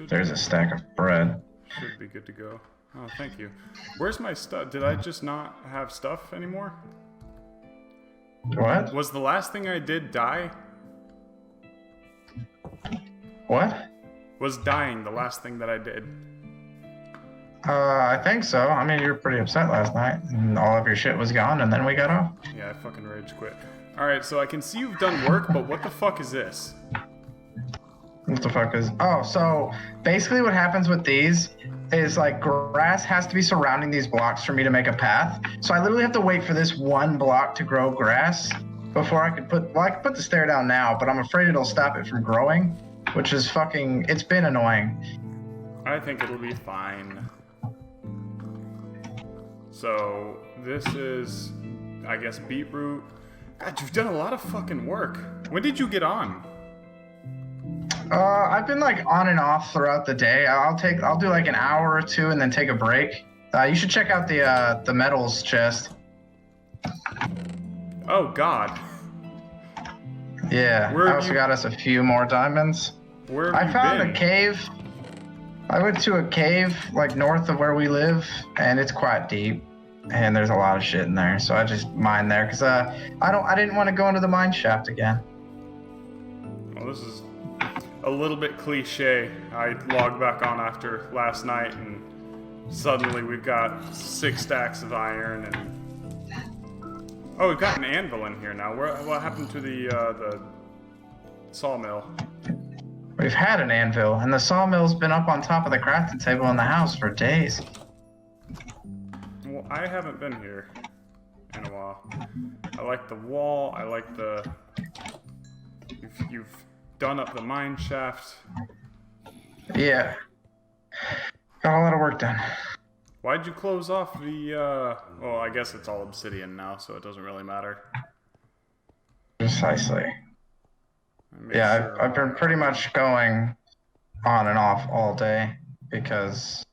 There's a stack of bread. Should be good to go. Oh, thank you. Where's my stuff? Did I just not have stuff anymore? What? Was the last thing I did die? What? Was dying the last thing that I did? I think so. I mean, you were pretty upset last night, and all of your shit was gone, and then we got off. Yeah, I fucking rage quit. Alright, so I can see you've done work, but what the fuck is this? What the fuck is... Oh, so basically what happens with these is like grass has to be surrounding these blocks for me to make a path. So I literally have to wait for this one block to grow grass before I could put... Well, I could put the stair down now, but I'm afraid it'll stop it from growing, which is fucking... It's been annoying. I think it'll be fine. So, this is, I guess, beetroot. God, you've done a lot of fucking work. When did you get on? I've been like on and off throughout the day. I'll do like an hour or two and then take a break. You should check out the metals chest. Oh God. Yeah, I also got us a few more diamonds. Where have I you found been? a cave. I went to a cave like north of where we live, and it's quite deep, and there's a lot of shit in there. So I just mined there because I didn't want to go into the mine shaft again. Well, this is a little bit cliche. I logged back on after last night, and suddenly we've got 6 stacks of iron, and oh, we've got an anvil in here now. What happened to the sawmill? We've had an anvil, and the sawmill's been up on top of the crafting table in the house for days. Well, I haven't been here in a while. I like the wall. I like the... You've done up the mine shaft. Yeah. Got a lot of work done. Why'd you close off the, Well, I guess it's all obsidian now, so it doesn't really matter. Precisely. Yeah, Sure I've been pretty much going on and off all day because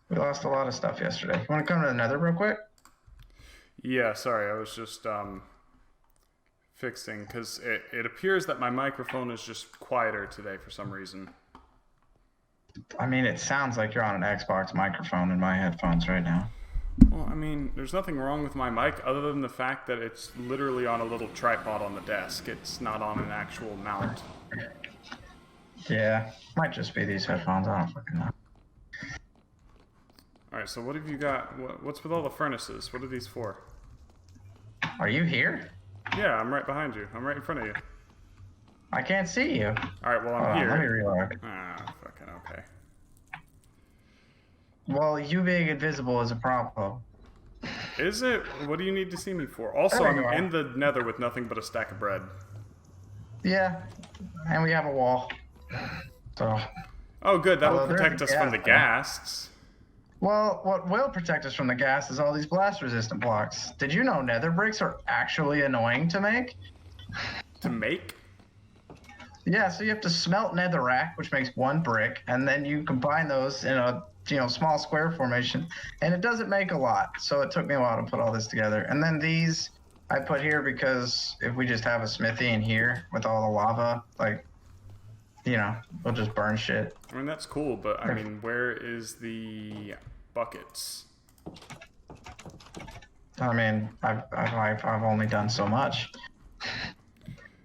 we lost a lot of stuff yesterday. You want to come to the nether real quick? Yeah, sorry, I was just, fixing, because it appears that my microphone is just quieter today for some reason. I mean, it sounds like you're on an Xbox microphone in my headphones right now. Well, I mean, there's nothing wrong with my mic other than the fact that it's literally on a little tripod on the desk. It's not on an actual mount. Yeah, might just be these headphones. I don't fucking know. Alright, so what have you got? What's with all the furnaces? What are these for? Are you here? Yeah, I'm right behind you. I'm right in front of you. I can't see you. Alright, well, I'm Hold on, here. let me reload. Ah, fucking okay. Well, you being invisible is a problem. Is it? What do you need to see me for? Also, There I'm you are. in the nether with nothing but a stack of bread. Yeah, and we have a wall. So, Oh, good. That'll Although there's protect us from the gas, ghasts. well, what will protect us from the gas is all these blast-resistant blocks. Did you know nether bricks are actually annoying to make? To make? Yeah, so you have to smelt netherrack, which makes 1 brick, and then you combine those in a small square formation, and it doesn't make a lot. So it took me a while to put all this together. And then these I put here because if we just have a smithy in here with all the lava, like, we'll just burn shit. I mean, that's cool, but I mean, where is the buckets? I mean, I've only done so much.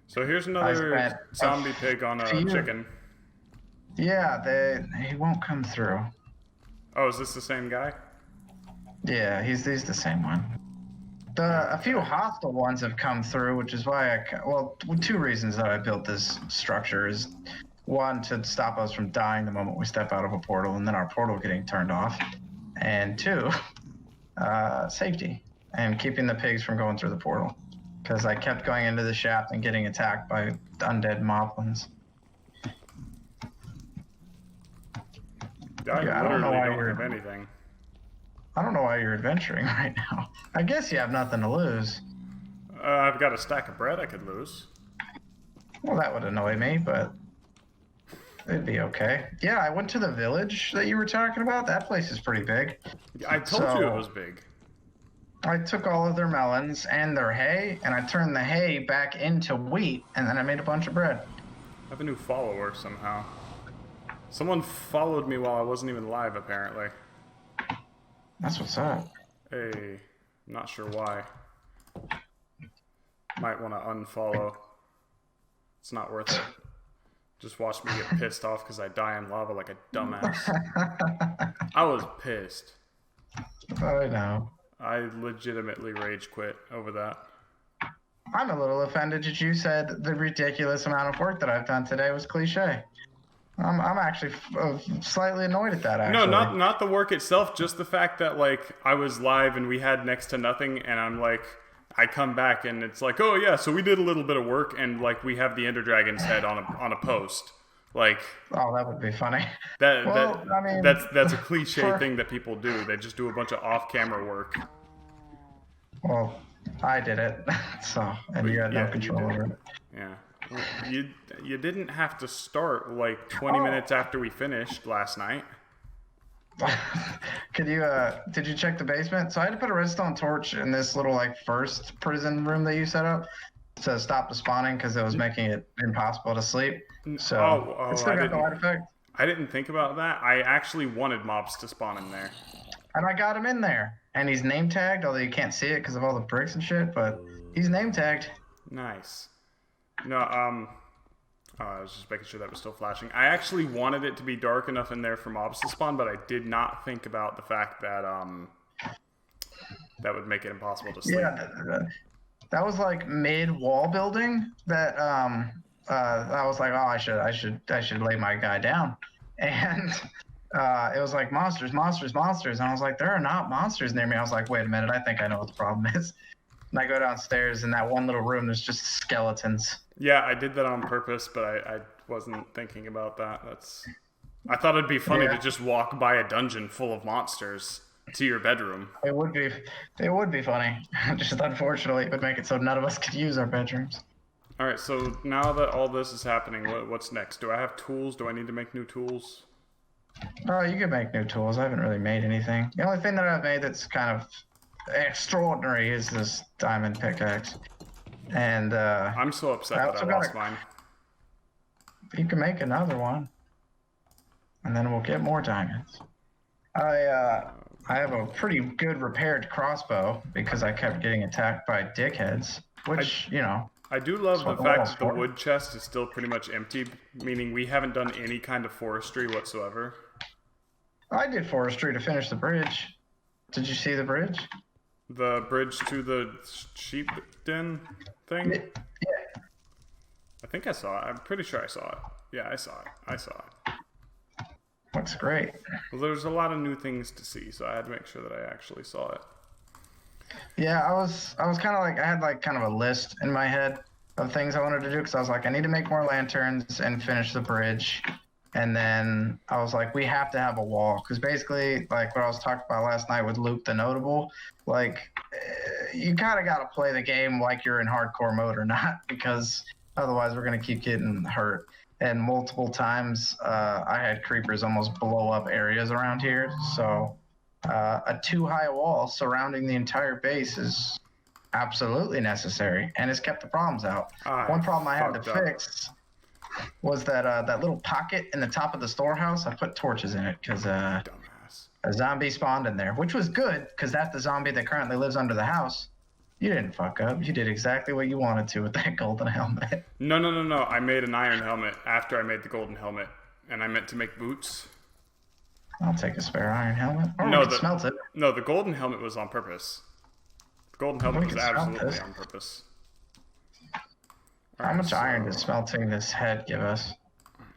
So here's spent another zombie pig on a few- chicken. Yeah, he won't come through. Oh, is this the same guy? Yeah, he's the same one. A few hostile ones have come through, which is why 2 reasons that I built this structure is 1, to stop us from dying the moment we step out of a portal and then our portal getting turned off, and 2, safety and keeping the pigs from going through the portal because I kept going into the shaft and getting attacked by undead moblins. I Yeah, I don't know literally why don't you're- have anything. I don't know why you're adventuring right now. I guess you have nothing to lose. I've got a stack of bread I could lose. Well, that would annoy me, but it'd be okay. Yeah, I went to the village that you were talking about. That place is pretty big. I told you it was big. I took all of their melons and their hay, and I turned the hay back into wheat, and then I made a bunch of bread. I have a new follower somehow. Someone followed me while I wasn't even live, apparently. That's what's up. Hey, I'm not sure why. Might want to unfollow. It's not worth it. Just watch me get pissed off because I die in lava like a dumbass. I was pissed. I know. I legitimately rage quit over that. I'm a little offended that you said the ridiculous amount of work that I've done today was cliche. I'm actually slightly annoyed at that, actually. No, not the work itself, just the fact that, like, I was live and we had next to nothing, and I'm like, I come back and it's like, oh yeah, so we did a little bit of work, and like we have the Ender Dragon's head on a post. Like, oh, that would be funny. I mean, that's a cliche thing that people do. They just do a bunch of off-camera work. Well, I did it, so, and you had no control over it. Yeah. Well, you didn't have to start like 20 minutes after we finished last night. Did you check the basement? So I had to put a redstone torch in this little like first prison room that you set up to stop the spawning because it was making it impossible to sleep. So it still got the light effect. I didn't think about that. I actually wanted mobs to spawn in there. And I got him in there. And he's name tagged, although you can't see it because of all the bricks and shit, but he's name tagged. Nice. No, I was just making sure that was still flashing. I actually wanted it to be dark enough in there for mobs to spawn, but I did not think about the fact that that would make it impossible to sleep. Yeah, that was like mid-wall building that I was like, oh, I should lay my guy down. And it was like monsters. And I was like, there are not monsters near me. I was like, wait a minute, I think I know what the problem is. And I go downstairs, in that one little room, there's just skeletons. Yeah, I did that on purpose, but I wasn't thinking about that. I thought it'd be funny to just walk by a dungeon full of monsters to your bedroom. It would be funny. Just unfortunately, it would make it so none of us could use our bedrooms. All right, so now that all this is happening, what's next? Do I have tools? Do I need to make new tools? Oh, you could make new tools. I haven't really made anything. The only thing that I've made that's kind of extraordinary is this diamond pickaxe. And I'm so upset that I lost mine. You can make another one, and then we'll get more diamonds. I have a pretty good repaired crossbow because I kept getting attacked by dickheads, which I do love the fact that the wood chest is still pretty much empty, meaning we haven't done any kind of forestry whatsoever. I did forestry to finish the bridge. Did you see the bridge? The bridge to the sheep den thing? Yeah. I think I saw it. I'm pretty sure I saw it. Yeah, I saw it. Looks great. Well, there's a lot of new things to see, so I had to make sure that I actually saw it. Yeah, I was kind of like, I had like kind of a list in my head of things I wanted to do because I was like, I need to make more lanterns and finish the bridge. And then I was like, we have to have a wall because basically, like what I was talking about last night with Luke the Notable, like you kind of got to play the game like you're in hardcore mode or not, because otherwise we're going to keep getting hurt. And multiple times I had creepers almost blow up areas around here. So a too high wall surrounding the entire base is absolutely necessary and has kept the problems out. One problem I had to fix was that that little pocket in the top of the storehouse. I put torches in it because a zombie spawned in there, which was good because that's the zombie that currently lives under the house. You didn't fuck up. You did exactly what you wanted to with that golden helmet. No. I made an iron helmet after I made the golden helmet, and I meant to make boots. I'll take a spare iron helmet. Or no, we can smelt it. No, the golden helmet was on purpose. The golden helmet was absolutely on purpose. How much iron does smelting this head give us?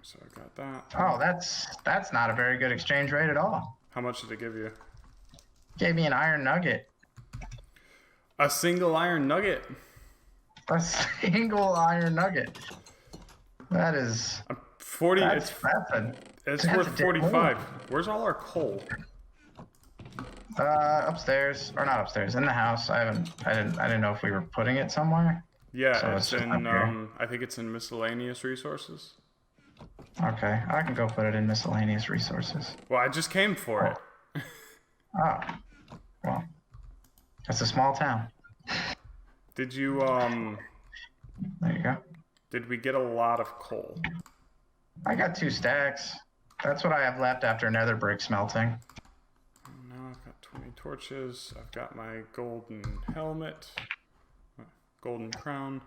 So I got that. Oh, that's not a very good exchange rate at all. How much did it give you? Gave me an iron nugget. A single iron nugget? A single iron nugget. That is 40. It's worth 45. Move. Where's all our coal? Upstairs, or not upstairs, in the house. I didn't know if we were putting it somewhere. Yeah, so it's in. I think it's in miscellaneous resources. Okay, I can go put it in miscellaneous resources. Well, I just came for it. Oh, well, it's a small town. Did you There you go. Did we get a lot of coal? I got 2 stacks. That's what I have left after nether brick smelting. Now I've got 20 torches. I've got my golden helmet. Golden crown.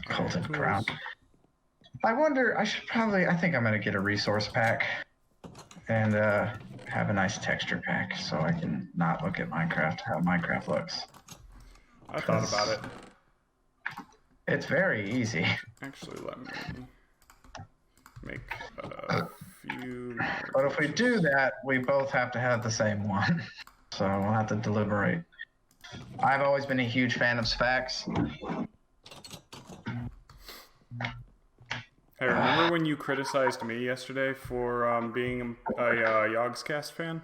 Golden crown. I wonder, I think I'm going to get a resource pack and have a nice texture pack so I can not look at Minecraft, how Minecraft looks. I thought about it. It's very easy. Actually, let me make a few. But if we do that, we both have to have the same one. So we'll have to deliberate. I've always been a huge fan of specs. Hey, remember when you criticized me yesterday for being a Yogscast fan?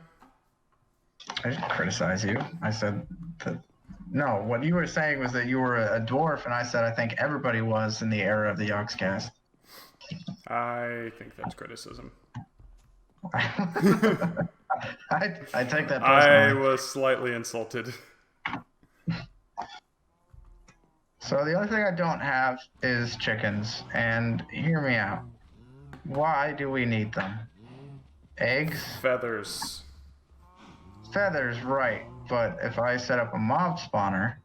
I didn't criticize you. I said that. No, what you were saying was that you were a dwarf, and I said I think everybody was in the era of the Yogscast. I think that's criticism. I take that personally. I was slightly insulted. So the only thing I don't have is chickens, and hear me out. Why do we need them? Eggs? Feathers. Feathers, right. But if I set up a mob spawner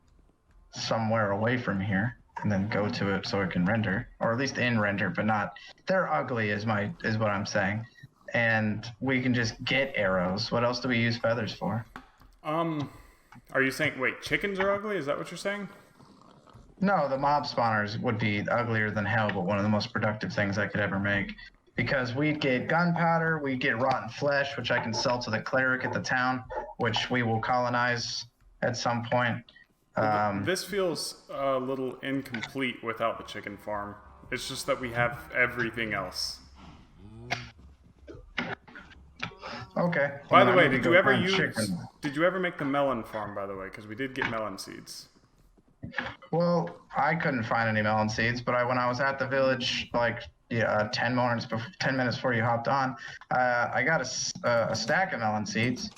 somewhere away from here, and then go to it so it can render, or at least in render, but not, they're ugly is what I'm saying. And we can just get arrows. What else do we use feathers for? Are you saying, wait, chickens are ugly? Is that what you're saying? No, the mob spawners would be uglier than hell, but one of the most productive things I could ever make. Because we'd get gunpowder, we'd get rotten flesh, which I can sell to the cleric at the town, which we will colonize at some point. This feels a little incomplete without the chicken farm. It's just that we have everything else. Okay. By the way, did you ever make the melon farm, by the way? Because we did get melon seeds. Well, I couldn't find any melon seeds, but when I was at the village, like 10 minutes before you hopped on, I got a stack of melon seeds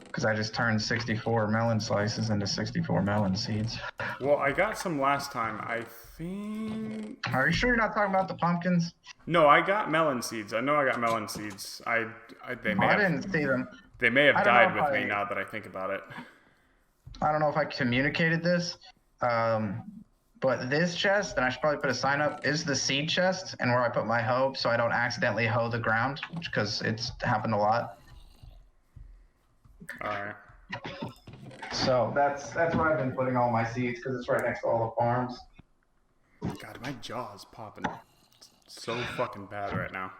because I just turned 64 melon slices into 64 melon seeds. Well, I got some last time. I think. Are you sure you're not talking about the pumpkins? No, I got melon seeds. I know I got melon seeds. I didn't see them. They may have died with me now that I think about it. I don't know if I communicated this, but this chest, and I should probably put a sign up, is the seed chest and where I put my hoe so I don't accidentally hoe the ground, because it's happened a lot. Alright. So that's where I've been putting all my seeds, because it's right next to all the farms. God, my jaw is popping so fucking bad right now.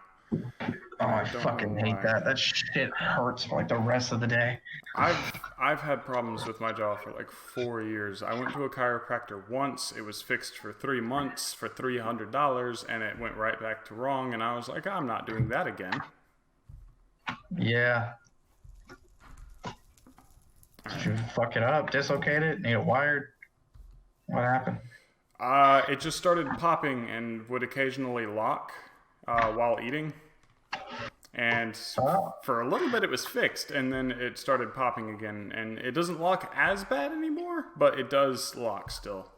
Oh, I fucking hate that. That shit hurts for like the rest of the day. I've had problems with my jaw for like 4 years. I went to a chiropractor once. It was fixed for 3 months for $300, and it went right back to wrong. And I was like, I'm not doing that again. Yeah. Did you fuck it up? Dislocate it? Need it wired? What happened? It just started popping and would occasionally lock while eating. And for a little bit it was fixed, and then it started popping again. And it doesn't lock as bad anymore, but it does lock still.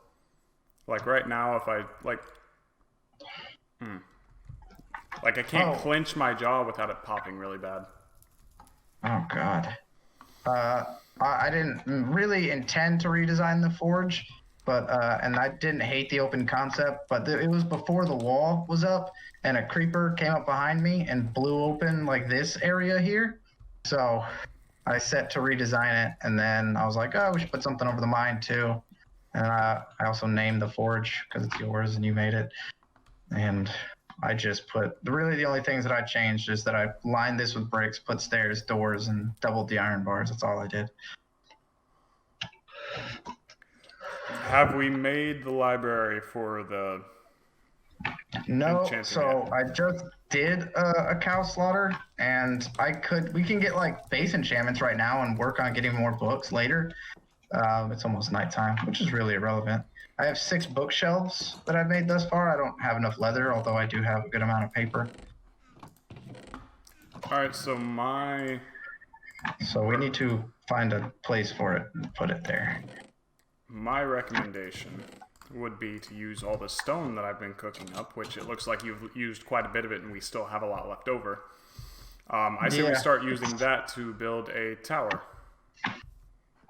Like right now, if I like I can't clench my jaw without it popping really bad. Oh God. I didn't really intend to redesign the forge, but and I didn't hate the open concept, but it was before the wall was up, and a creeper came up behind me and blew open like this area here. So I set to redesign it, and then I was like, oh, we should put something over the mine too. And I also named the forge because it's yours and you made it. And I just put, really the only things that I changed is that I lined this with bricks, put stairs, doors, and doubled the iron bars. That's all I did. Have we made the library for the... No, so I just did a cow slaughter, and we can get like base enchantments right now and work on getting more books later. It's almost nighttime, which is really irrelevant. I have 6 bookshelves that I've made thus far. I don't have enough leather, although I do have a good amount of paper. Alright, so we need to find a place for it and put it there. My recommendation would be to use all the stone that I've been cooking up, which it looks like you've used quite a bit of it, and we still have a lot left over. I say we start using that to build a tower.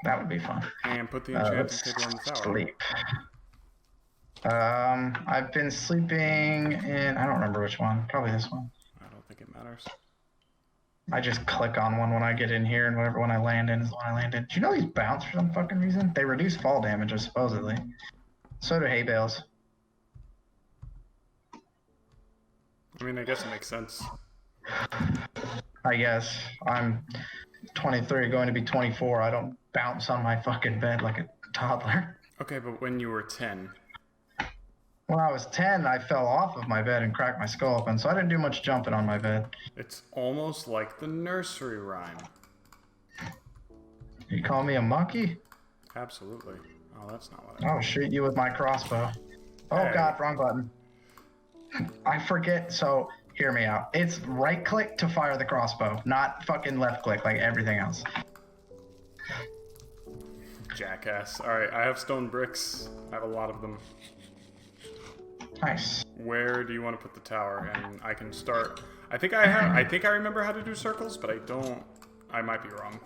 That would be fun. And put the enchanting table in the tower. Sleep. I've been sleeping in, I don't remember which one. Probably this one. I don't think it matters. I just click on one when I get in here, and whatever one I land in is the one I land in. Do you know these bounce for some fucking reason? They reduce fall damage, supposedly. So do hay bales. I mean, I guess it makes sense. I guess. I'm 23, going to be 24. I don't bounce on my fucking bed like a toddler. Okay, but when you were 10... When I was 10, I fell off of my bed and cracked my skull open, so I didn't do much jumping on my bed. It's almost like the nursery rhyme. You call me a monkey? Absolutely. Oh, that's not what I I'll shoot you with my crossbow. Oh, Hey. God, wrong button. I forget, so hear me out. It's right click to fire the crossbow, not fucking left click like everything else. Jackass. Alright, I have stone bricks. I have a lot of them. Nice. Where do you want to put the tower? And I can start... I think I remember how to do circles, but I don't... I might be wrong.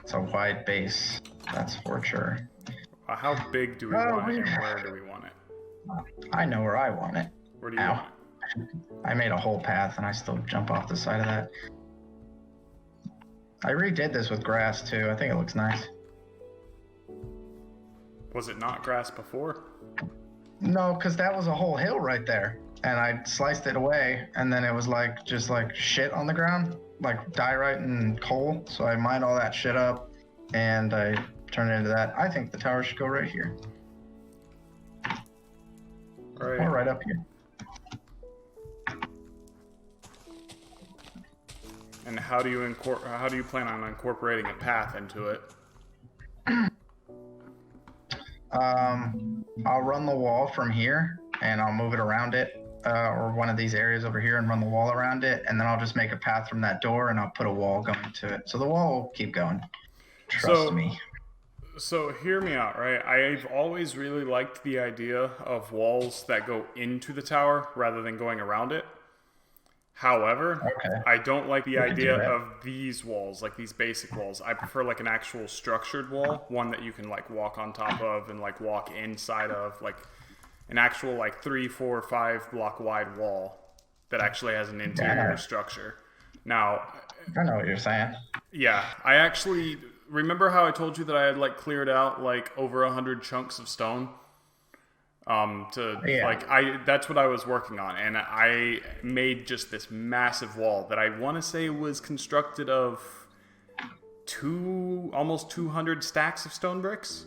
It's a wide base. That's for sure. How big do we want it, and where do we want it? I know where I want it. Where do you want it? I made a whole path, and I still jump off the side of that. I redid this with grass, too. I think it looks nice. Was it not grass before? No, because that was a whole hill right there. And I sliced it away, and then it was like just like shit on the ground, like diorite and coal. So I mined all that shit up, and I turned it into that. I think the tower should go right here. Right. Or right up here. And how do you plan on incorporating a path into it? I'll run the wall from here, and I'll move it around it, or one of these areas over here, and run the wall around it, and then I'll just make a path from that door, and I'll put a wall going to it. So the wall will keep going. Trust me. So hear me out, right? I've always really liked the idea of walls that go into the tower rather than going around it. However, I don't like the idea of these walls, like these basic walls. I prefer like an actual structured wall, one that you can like walk on top of and like walk inside of, like an actual like 3, 4, 5 block wide wall that actually has an interior structure. Now, I know what you're saying. Yeah, I actually remember how I told you that I had like cleared out like over 100 chunks of stone. That's what I was working on, and I made just this massive wall that I want to say was constructed of almost 200 stacks of stone bricks.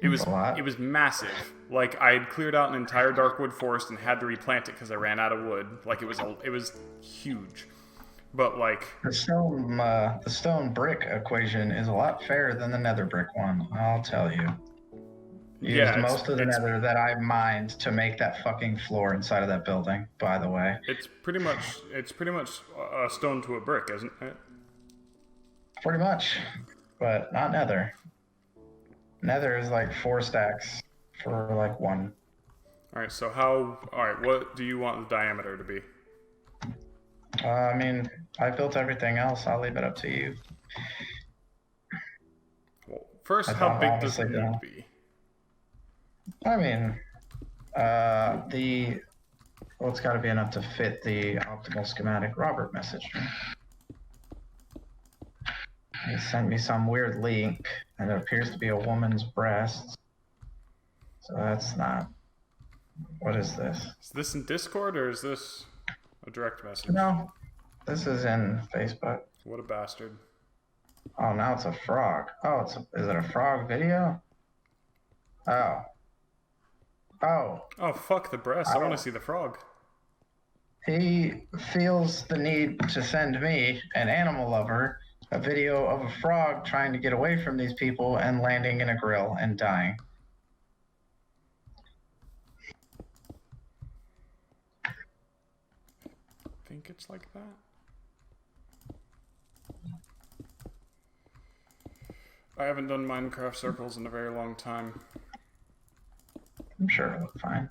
It was massive. Like I had cleared out an entire darkwood forest and had to replant it because I ran out of wood. Like it was huge. But like the stone brick equation is a lot fairer than the nether brick one, I'll tell you. Used most of the nether that I mined to make that fucking floor inside of that building, by the way. It's pretty much a stone to a brick, isn't it? Pretty much. But not nether. Nether is like 4 stacks for like 1. Alright, what do you want the diameter to be? I mean, I built everything else. I'll leave it up to you. Well, first, how big does it need to be? I mean, it's got to be enough to fit the optimal schematic. Robert messaged me. He sent me some weird link, and it appears to be a woman's breast. So that's not... What is this? Is this in Discord, or is this a direct message? No, this is in Facebook. What a bastard. Oh, now it's a frog. Oh, is it a frog video? Oh. Oh, fuck the breast. I want to see the frog. He feels the need to send me, an animal lover, a video of a frog trying to get away from these people and landing in a grill and dying. I think it's like that. I haven't done Minecraft circles in a very long time. I'm sure it'll look fine.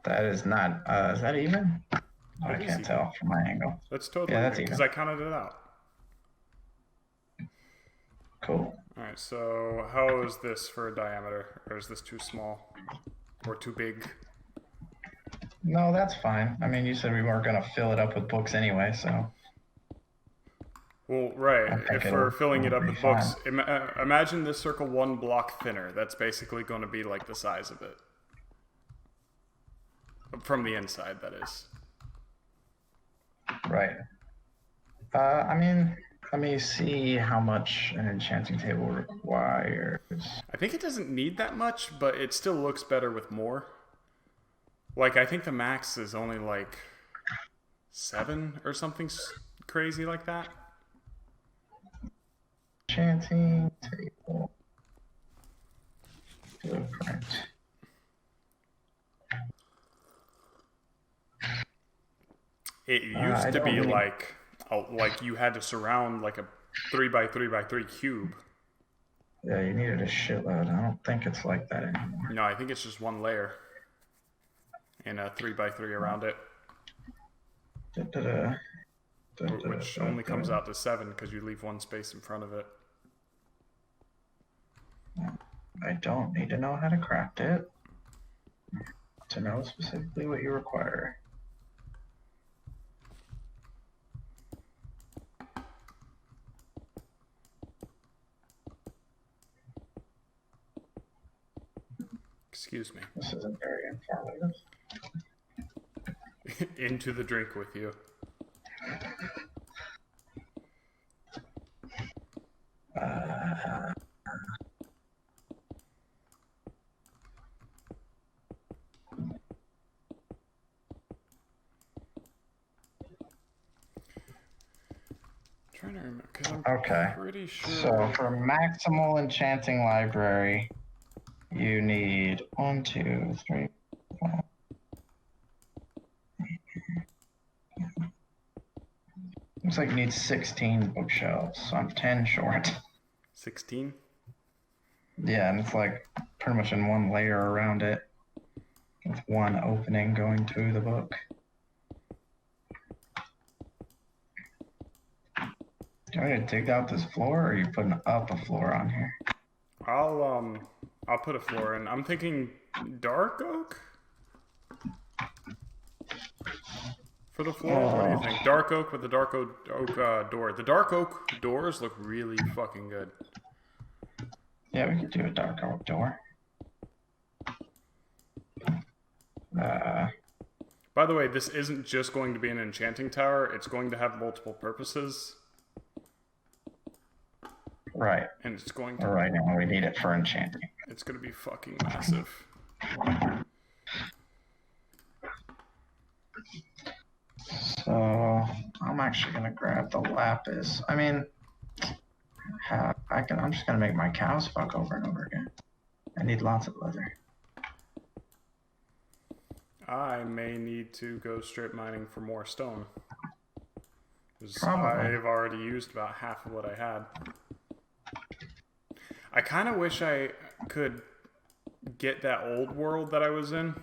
That is not, is that even? Oh, I can't tell from my angle. That's totally yeah, that's even, because I counted it out. Cool. Alright, so how is this for a diameter? Or is this too small? Or too big? No, that's fine. I mean, you said we weren't going to fill it up with books anyway, so... Well, right. If we're filling it up with books, imagine this circle 1 block thinner. That's basically going to be like the size of it. From the inside, that is. Right. I mean, let me see how much an enchanting table requires. I think it doesn't need that much, but it still looks better with more. Like, I think the max is only like 7 or something crazy like that. Enchanting table. Blueprint. It used to be like you had to surround like a 3x3x3 cube. Yeah, you needed a shitload. I don't think it's like that anymore. No, I think it's just one layer and a 3x3 around it. Which only comes out to 7 because you leave one space in front of it. I don't need to know how to craft it to know specifically what you require. Excuse me. This isn't very informative. Into the drink with you. Trying to remember, because I'm pretty sure. So for maximal enchanting library, you need 1, 2, 3, 4. Looks like you need 16 bookshelves, so I'm 10 short. 16? Yeah, and it's like pretty much in one layer around it, with one opening going to the book. Do you want me to dig out this floor, or are you putting up a floor on here? I'll put a floor in. I'm thinking dark oak for the floor. What do you think? Dark oak with the dark oak door. The dark oak doors look really fucking good. Yeah, we could do a dark oak door. By the way, this isn't just going to be an enchanting tower. It's going to have multiple purposes. Right. And it's going to... Right now we need it for enchanting. It's going to be fucking massive. So, I'm actually going to grab the lapis. I mean, I'm just going to make my cows fuck over and over again. I need lots of leather. I may need to go strip mining for more stone. Because Probably. I've already used about half of what I had. I kind of wish I could get that old world that I was in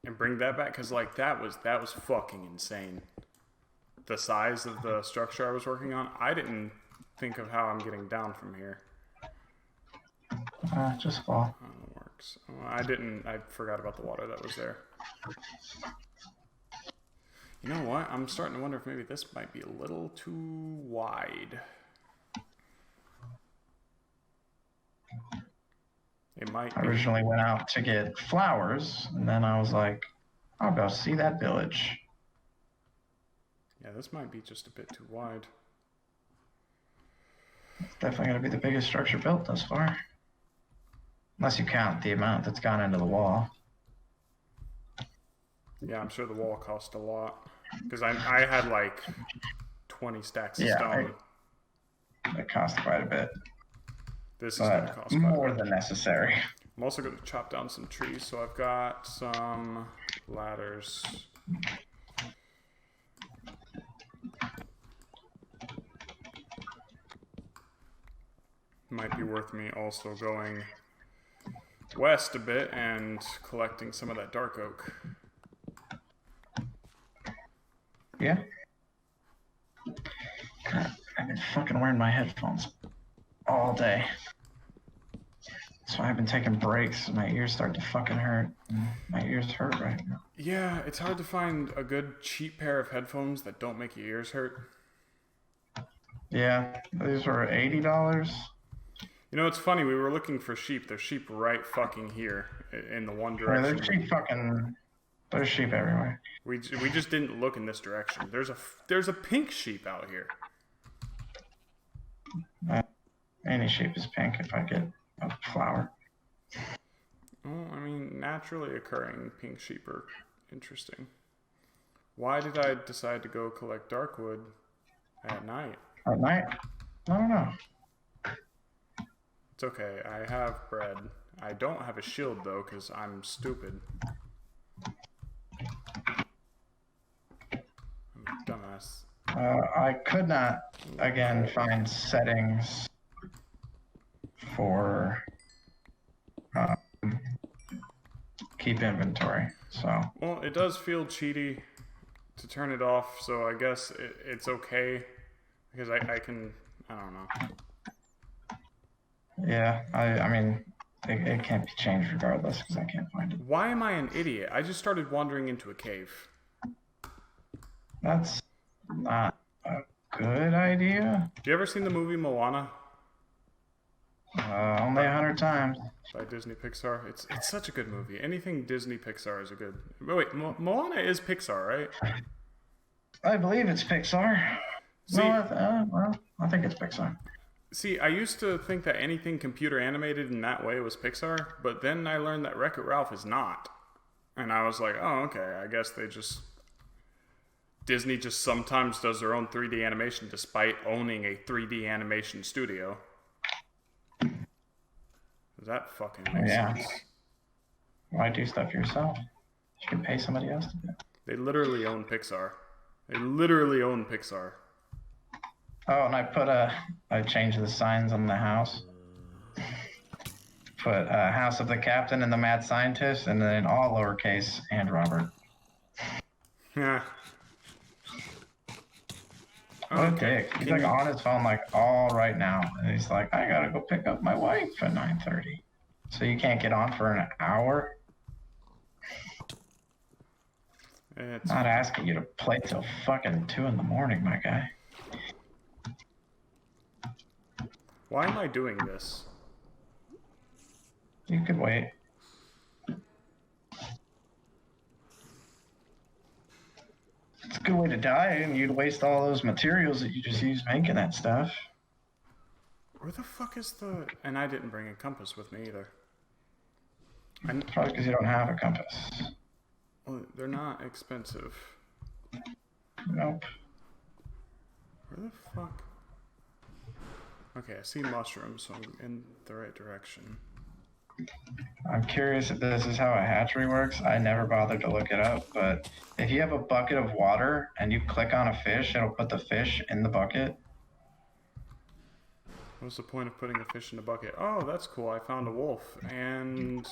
and bring that back, because like that was fucking insane. The size of the structure I was working on. I didn't think of how I'm getting down from here. Just fall. Oh, it works. Oh, I forgot about the water that was there. You know what? I'm starting to wonder if maybe this might be a little too wide. It might I be. originally went out to get flowers, and then I was like, I'll go see that village. Yeah, this might be just a bit too wide. It's definitely going to be the biggest structure built thus far. Unless you count the amount that's gone into the wall. Yeah, I'm sure the wall cost a lot. Because I had like 20 stacks of stone. It cost quite a bit. This is going to cost quite more a bit. than necessary. I'm also going to chop down some trees, so I've got some ladders. might be worth me also going west a bit and collecting some of that dark oak. Yeah. I've been fucking wearing my headphones all day. So I've been taking breaks. My ears start to fucking hurt. My ears hurt right now. Yeah, it's hard to find a good cheap pair of headphones that don't make your ears hurt. Yeah, these were $80. You know, it's funny, we were looking for sheep. There's sheep right fucking here in the one Yeah, direction. there's sheep everywhere. We just didn't look in this direction. There's a pink sheep out here. Any sheep is pink if I get a flower. Well, I mean, naturally occurring pink sheep are interesting. Why did I decide to go collect darkwood at night? At night? I don't know. It's okay, I have bread. I don't have a shield though, because I'm stupid. I'm a dumbass. I could not, again, find settings for keep inventory, so. Well, it does feel cheaty to turn it off, so I guess it's okay, because I don't know. Yeah, I mean, it can't be changed regardless, because I can't find it. Why am I an idiot? I just started wandering into a cave. That's not a good idea. You ever seen the movie Moana? Only 100 times. By Disney Pixar. It's such a good movie. Anything Disney Pixar is a good. Wait, Moana is Pixar, right? I believe it's Pixar. See, well, I think it's Pixar. See, I used to think that anything computer animated in that way was Pixar, but then I learned that Wreck-It Ralph is not. And I was like, oh, okay, I guess Disney just sometimes does their own 3D animation despite owning a 3D animation studio. Does that fucking make sense? Why do stuff yourself? You can pay somebody else to do it. They literally own Pixar. They literally own Pixar. Oh, and I changed the signs on the house. Put House of the Captain and the Mad Scientist, and then all lowercase and Robert. Yeah. What a dick. He's like on his phone like all right now. And he's like, I gotta go pick up my wife at 9:30. So you can't get on for an hour? It's not asking you to play till fucking 2 in the morning, my guy. Why am I doing this? You could wait. It's a good way to die, and you'd waste all those materials that you just used making that stuff. Where the fuck is the... And I didn't bring a compass with me either. Probably because you don't have a compass. Well, they're not expensive. Nope. Where the fuck? Okay, I see mushrooms, so I'm in the right direction. I'm curious if this is how a hatchery works. I never bothered to look it up, but if you have a bucket of water and you click on a fish, it'll put the fish in the bucket. What's the point of putting a fish in a bucket? Oh, that's cool. I found a wolf. And...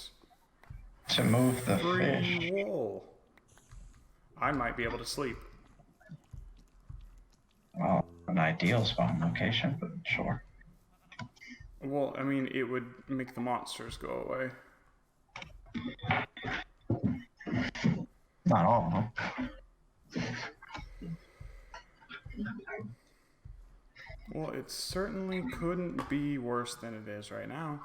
To move the free fish. wool. I might be able to sleep. Well, an ideal spawn location, but sure. Well, I mean, it would make the monsters go away. Not all of them. Well, it certainly couldn't be worse than it is right now.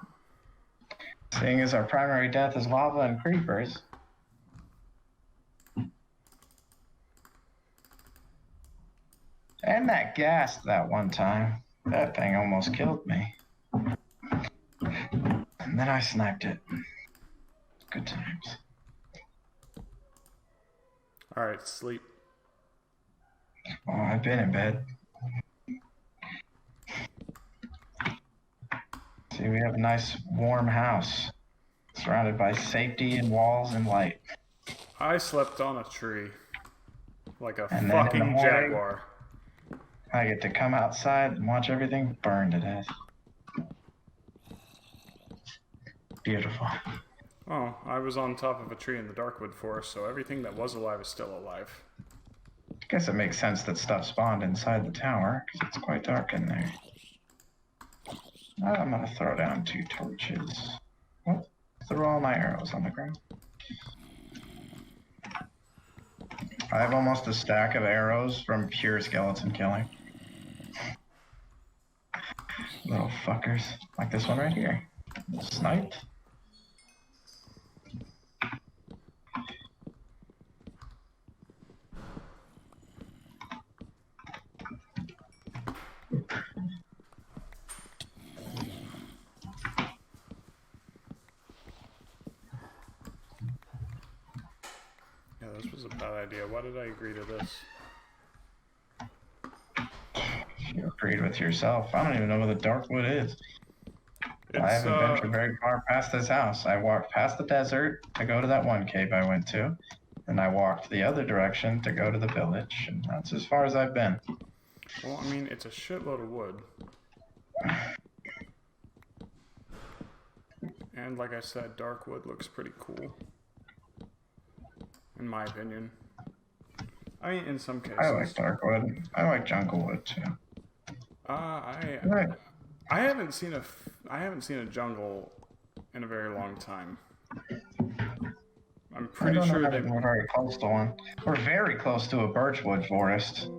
Seeing as our primary death is lava and creepers. And that gas that one time. That thing almost killed me. And then I sniped it. Good times. Alright, sleep. Oh, I've been in bed. See, we have a nice warm house. Surrounded by safety and walls and light. I slept on a tree. Like a And fucking then in the morning, jaguar. I get to come outside and watch everything burn to death. beautiful. Oh, I was on top of a tree in the Darkwood Forest, so everything that was alive is still alive. I guess it makes sense that stuff spawned inside the tower, because it's quite dark in there. I'm gonna throw down 2 torches. Oh, threw all my arrows on the ground. I have almost a stack of arrows from pure skeleton killing. Little fuckers. Like this one right here. Sniped. Yeah, this was a bad idea. Why did I agree to this? You agreed with yourself. I don't even know where the Darkwood is. I It's, haven't ventured very far past this house. I walked past the desert to go to that one cave I went to. And I walked the other direction to go to the village. And that's as far as I've been. well, I mean, it's a shitload of wood. And like I said, Darkwood looks pretty cool. In my opinion. I mean, in some cases. I like Darkwood. I like Junglewood too. I haven't seen a jungle in a very long time. I'm pretty sure we're very close to one. We're very close to a birchwood forest.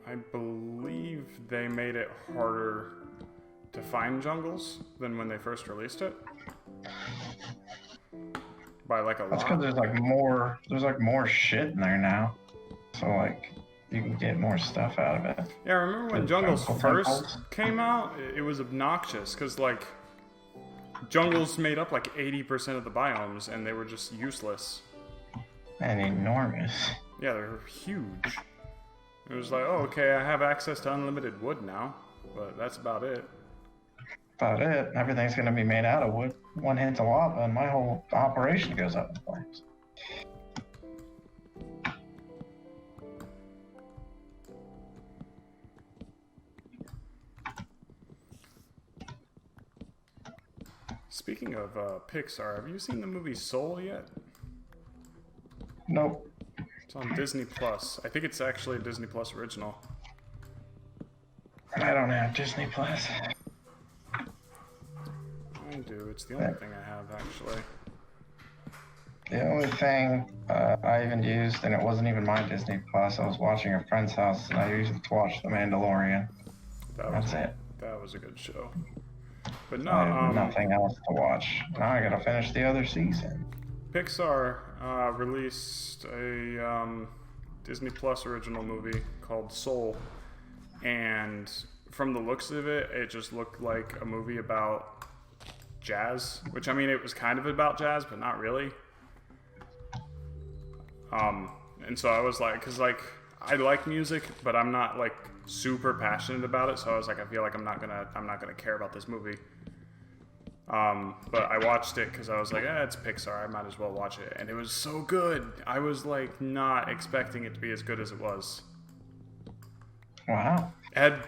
I believe they made it harder to find jungles than when they first released it. By like a lot. That's because there's like more shit in there now. So like you can get more stuff out of it. Yeah, I remember when jungles first came out, it was obnoxious because like jungles made up like 80% of the biomes and they were just useless. And enormous. Yeah, they're huge. It was like, oh, okay, I have access to unlimited wood now, but that's about it. About it. Everything's gonna be made out of wood. One hint of lava and my whole operation goes up in flames. Speaking of Pixar, have you seen the movie Soul yet? Nope. It's on Disney Plus. I think it's actually a Disney Plus original. I don't have Disney Plus. I do. It's the only thing I have, actually. The only thing I even used, and it wasn't even my Disney Plus, I was watching a friend's house, and I used it to watch The Mandalorian. That's it. That was a good show. But no, I have nothing else to watch. Now I gotta finish the other season. Pixar released a Disney Plus original movie called Soul, and from the looks of it, it just looked like a movie about jazz, which I mean, it was kind of about jazz, but not really. And so I was like, cause like I like music, but I'm not like super passionate about it. So I was like, I feel like I'm not gonna care about this movie. But I watched it because I was like, it's Pixar, I might as well watch it. And it was so good. I was like not expecting it to be as good as it was. Wow. It had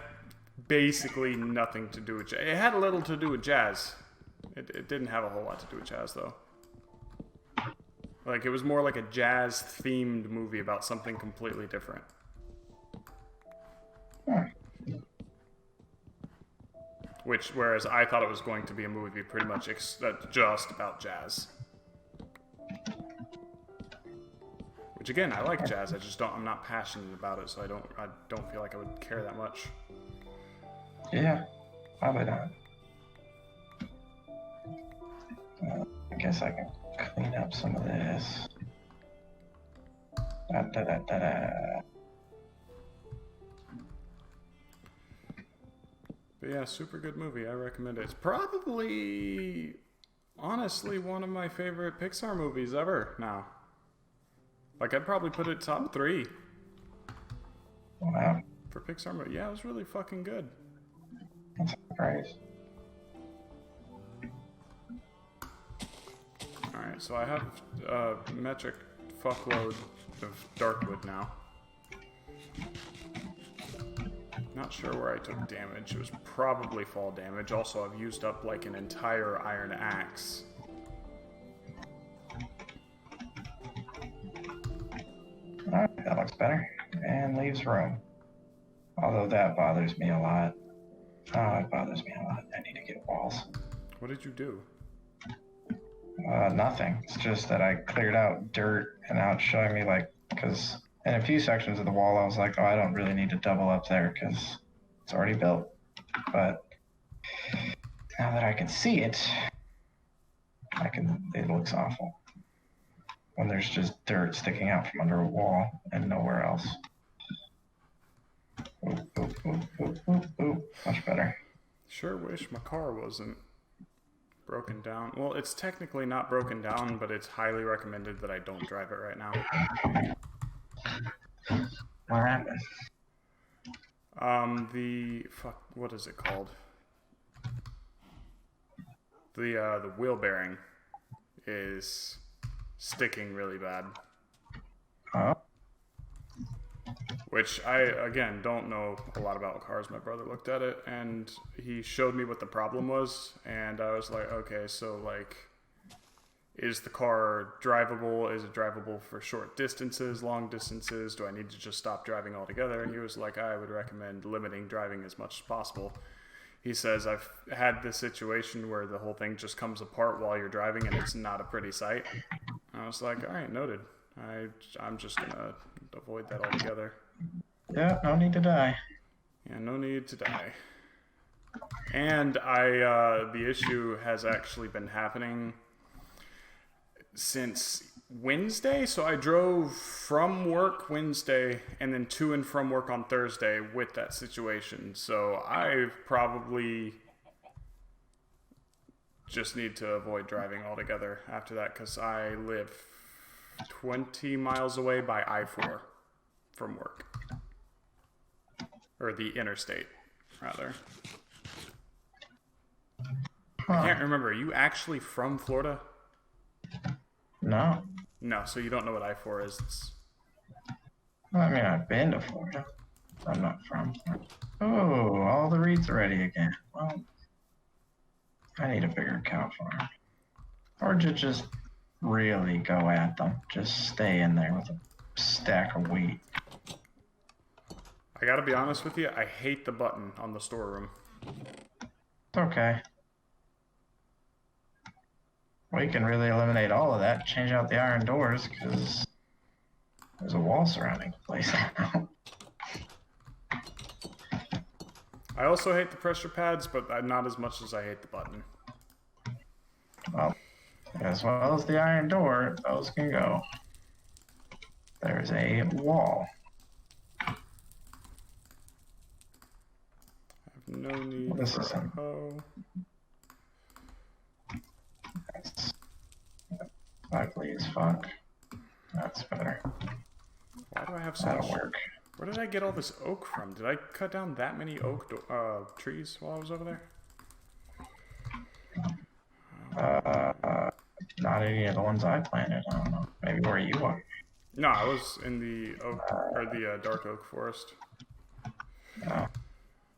basically nothing to do with jazz. It had a little to do with jazz. It didn't have a whole lot to do with jazz though. Like it was more like a jazz themed movie about something completely different. Whereas I thought it was going to be a movie pretty much just about jazz. Which again, I like jazz. I'm not passionate about it, so I don't feel like I would care that much. Yeah, probably not. I guess I can clean up some of this. But yeah, super good movie. I recommend it. It's probably, honestly, one of my favorite Pixar movies ever now. Like, I'd probably put it top 3. Wow. For Pixar movie. Yeah, it was really fucking good. That's great. Alright, so I have a metric fuckload of Darkwood now. Not sure where I took damage. It was probably fall damage. Also, I've used up like an entire iron axe. Alright, that looks better. And leaves room. Although that bothers me a lot. Oh, it bothers me a lot. I need to get walls. What did you do? Nothing. It's just that I cleared out dirt, and now it's showing me like, because in a few sections of the wall I was like, oh, I don't really need to double up there because it's already built. But now that I can see it, it looks awful when there's just dirt sticking out from under a wall and nowhere else. Oop, oop, oop, oop, oop, oop. Much better. Sure wish my car wasn't broken down. Well, it's technically not broken down, but it's highly recommended that I don't drive it right now. What happened? What is it called? The wheel bearing is sticking really bad. Oh. Which I, again, don't know a lot about cars. My brother looked at it, and he showed me what the problem was, and I was like, okay, so, like, is the car drivable? Is it drivable for short distances, long distances? Do I need to just stop driving altogether? And he was like, I would recommend limiting driving as much as possible. He says, I've had this situation where the whole thing just comes apart while you're driving, and it's not a pretty sight. And I was like, all right, noted. I'm just going to avoid that altogether. Yeah, no need to die. Yeah, no need to die. And the issue has actually been happening since Wednesday. So I drove from work Wednesday and then to and from work on Thursday with that situation. So I probably just need to avoid driving altogether after that because I live 20 miles away by I-4 from work. Or the interstate, rather. Huh. I can't remember. Are you actually from Florida? No. No, so you don't know what I-4 is. Well, I mean, I've been to Florida. I'm not from Florida. Oh, all the reeds are ready again. Well, I need a bigger cow farm. Or just really go at them. Just stay in there with a stack of wheat. I gotta be honest with you, I hate the button on the storeroom. It's okay. We can really eliminate all of that. Change out the iron doors because there's a wall surrounding the place now. I also hate the pressure pads, but not as much as I hate the button. Well, as well as the iron door, those can go. There's a wall. No need This for is a hoe. That's lively as fuck. That's better. Why do I have so That'll much? work. Where did I get all this oak from? Did I cut down that many oak trees while I was over there? Not any of the ones I planted. I don't know. Maybe where you are. No, I was in the oak or the dark oak forest. Oh.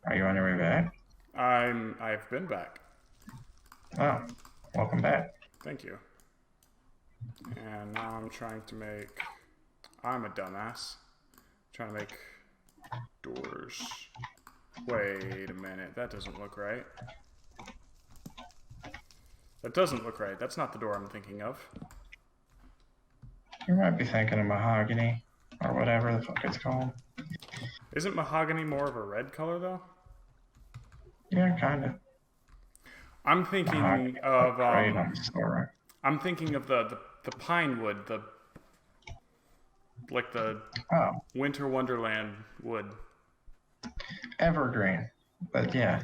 Are you on your way back? I've been back. Oh, welcome back. Thank you. And now I'm trying to make... I'm a dumbass. Trying to make doors. Wait a minute. That doesn't look right. That doesn't look right. That's not the door I'm thinking of. You might be thinking of mahogany or whatever the fuck it's called. Isn't mahogany more of a red color, though? Yeah, kind of. I'm thinking Mahogany, of... right on the store. I'm thinking of the pine wood, the Winter Wonderland wood. Evergreen. But yeah.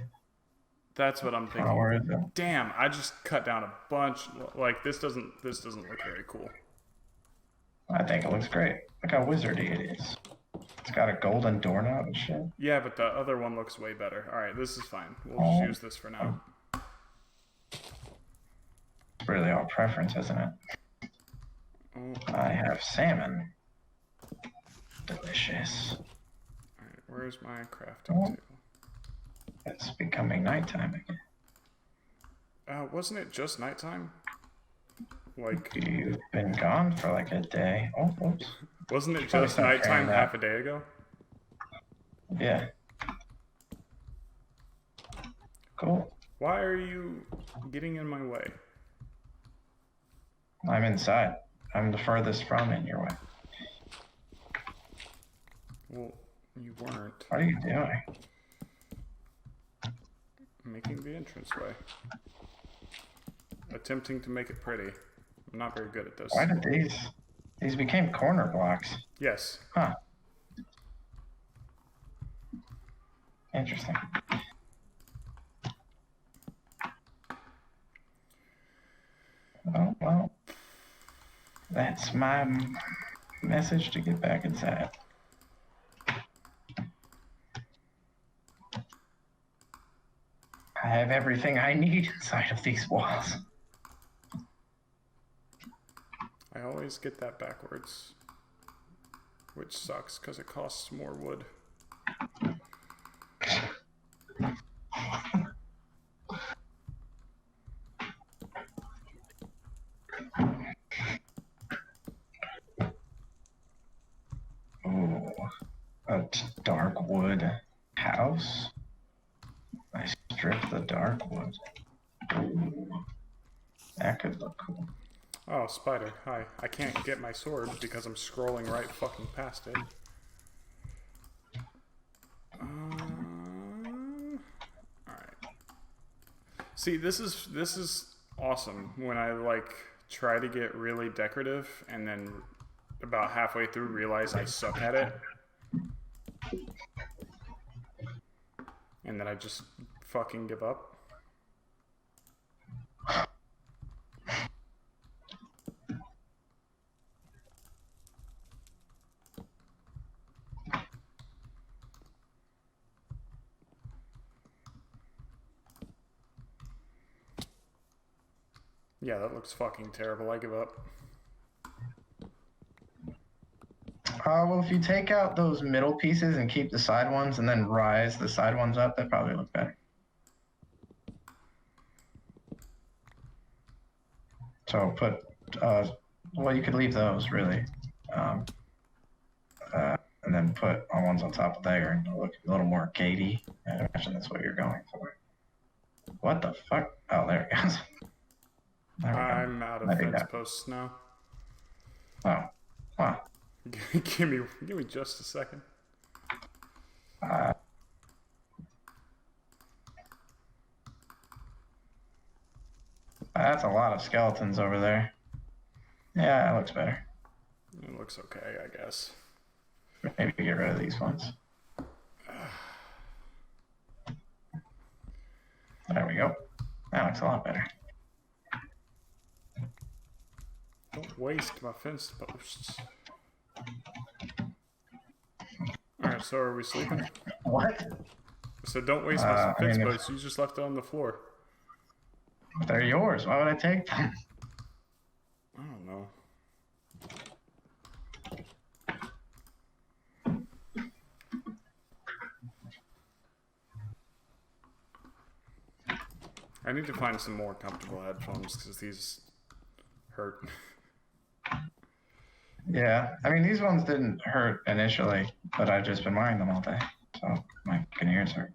That's what I'm thinking. Oh, where is it? Damn, I just cut down a bunch. Like this doesn't look very cool. I think it looks great. Look how wizardy it is. It's got a golden doorknob and shit. Yeah, but the other one looks way better. All right, this is fine. We'll just use this for now. It's really all preference, isn't it? Oh. I have salmon. Delicious. All right, where's my crafting table? It's becoming nighttime again. Wasn't it just nighttime? Like, You've been gone for like a day. Oh, oops. wasn't it Probably just stop nighttime hearing that. half a day ago? Yeah. Cool. Why are you getting in my way? I'm inside. I'm the furthest from in your way. Well, you weren't. What are you doing? Making the entranceway. Attempting to make it pretty. I'm not very good at this. Why did these became corner blocks? Yes. Huh. Interesting. Well, that's my message to get back inside. I have everything I need inside of these walls. I always get that backwards. Which sucks, because it costs more wood. Ooh, a dark wood house. I strip the dark wood. Ooh, that could look cool. Oh, spider. Hi. I can't get my sword because I'm scrolling right fucking past it. Alright. See, this is awesome when I like try to get really decorative and then about halfway through realize I suck at it. And then I just fucking give up. Yeah, that looks fucking terrible. I give up. Well, if you take out those middle pieces and keep the side ones and then rise the side ones up, that probably look better. So put, well, you could leave those really. And then put on ones on top of there and it'll look a little more gatey. I imagine that's what you're going for. What the fuck? Oh, there it goes. There we go. I'm out of fence posts now. Oh, wow. give me just a second. That's a lot of skeletons over there. Yeah, that looks better. It looks okay, I guess. Maybe get rid of these ones. There we go. That looks a lot better. Don't waste my fence posts. Alright, so are we sleeping? What? So don't waste my fence posts. You just left it on the floor. They're yours. Why would I take them? I don't know. I need to find some more comfortable headphones because these hurt. Yeah, I mean, these ones didn't hurt initially, but I've just been wearing them all day, so my fucking ears hurt.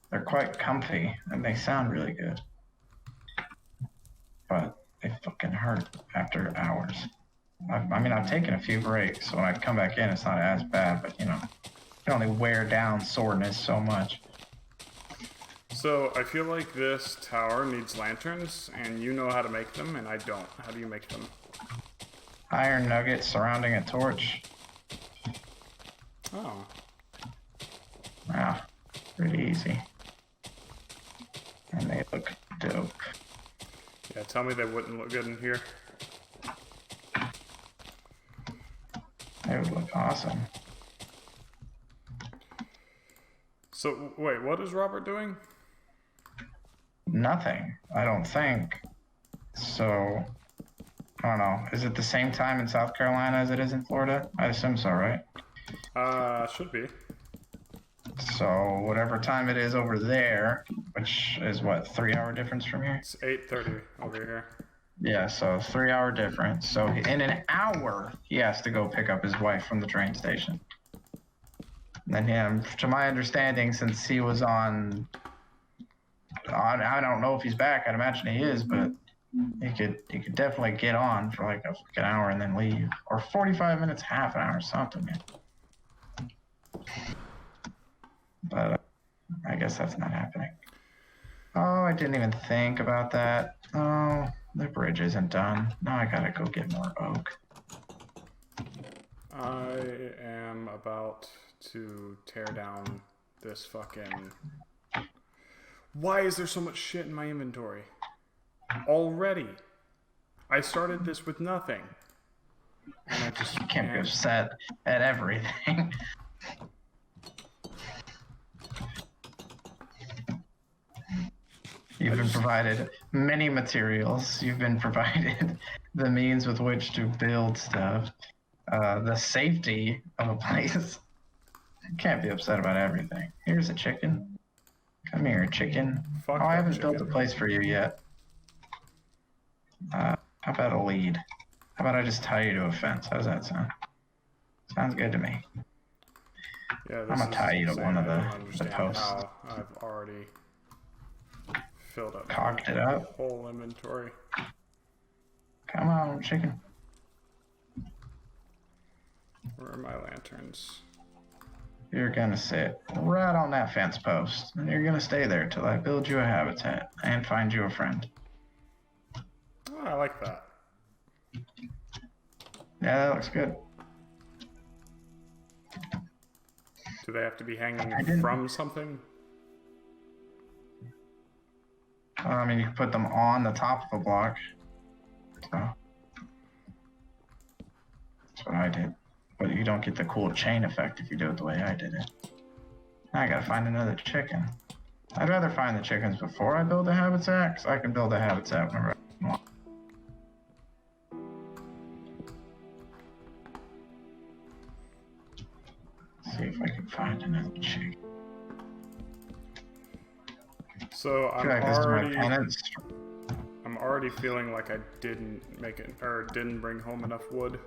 They're quite comfy, and they sound really good. But they fucking hurt after hours. I mean, I've taken a few breaks, so when I come back in, it's not as bad, but, you know, you can only wear down soreness so much. So, I feel like this tower needs lanterns, and you know how to make them, and I don't. How do you make them? Iron nuggets surrounding a torch. Oh. Wow, pretty easy. And they look dope. Yeah, tell me they wouldn't look good in here. They would look awesome. So, wait, what is Robert doing? Nothing, I don't think. So, I don't know. Is it the same time in South Carolina as it is in Florida? I assume so, right? Should be. So whatever time it is over there, which is what, 3-hour difference from here? It's 8:30 over here. Yeah, so 3-hour difference. So in an hour, he has to go pick up his wife from the train station. And then, to my understanding, since he was on, I don't know if he's back. I'd imagine he is, but he could definitely get on for like an hour and then leave, or 45 minutes, half an hour, something. But I guess that's not happening. Oh, I didn't even think about that. Oh, the bridge isn't done. Now I gotta go get more oak. I am about to tear down this fucking... Why is there so much shit in my inventory? Already. I started this with nothing. And I just can't be upset at everything. You've been provided many materials. You've been provided the means with which to build stuff. The safety of a place. You can't be upset about everything. Here's a chicken. Come here, chicken. Fuck I haven't chicken. built a place for you yet. How about a lead? How about I just tie you to a fence? How's that sound? Sounds good to me. Yeah, I'm gonna tie you to one of the posts. How I've already filled up. Cocked it up. Whole inventory. Come on, chicken. Where are my lanterns? You're gonna sit right on that fence post, and you're gonna stay there till I build you a habitat and find you a friend. Oh, I like that. Yeah, that looks good. Do they have to be hanging from something? I mean, you can put them on the top of a block. So that's what I did. But you don't get the cool chain effect if you do it the way I did it. Now I gotta find another chicken. I'd rather find the chickens before I build a habitat, because I can build a habitat whenever I want. See if I can find another chicken. So I'm like I'm already feeling like I didn't make it, or didn't bring home enough wood.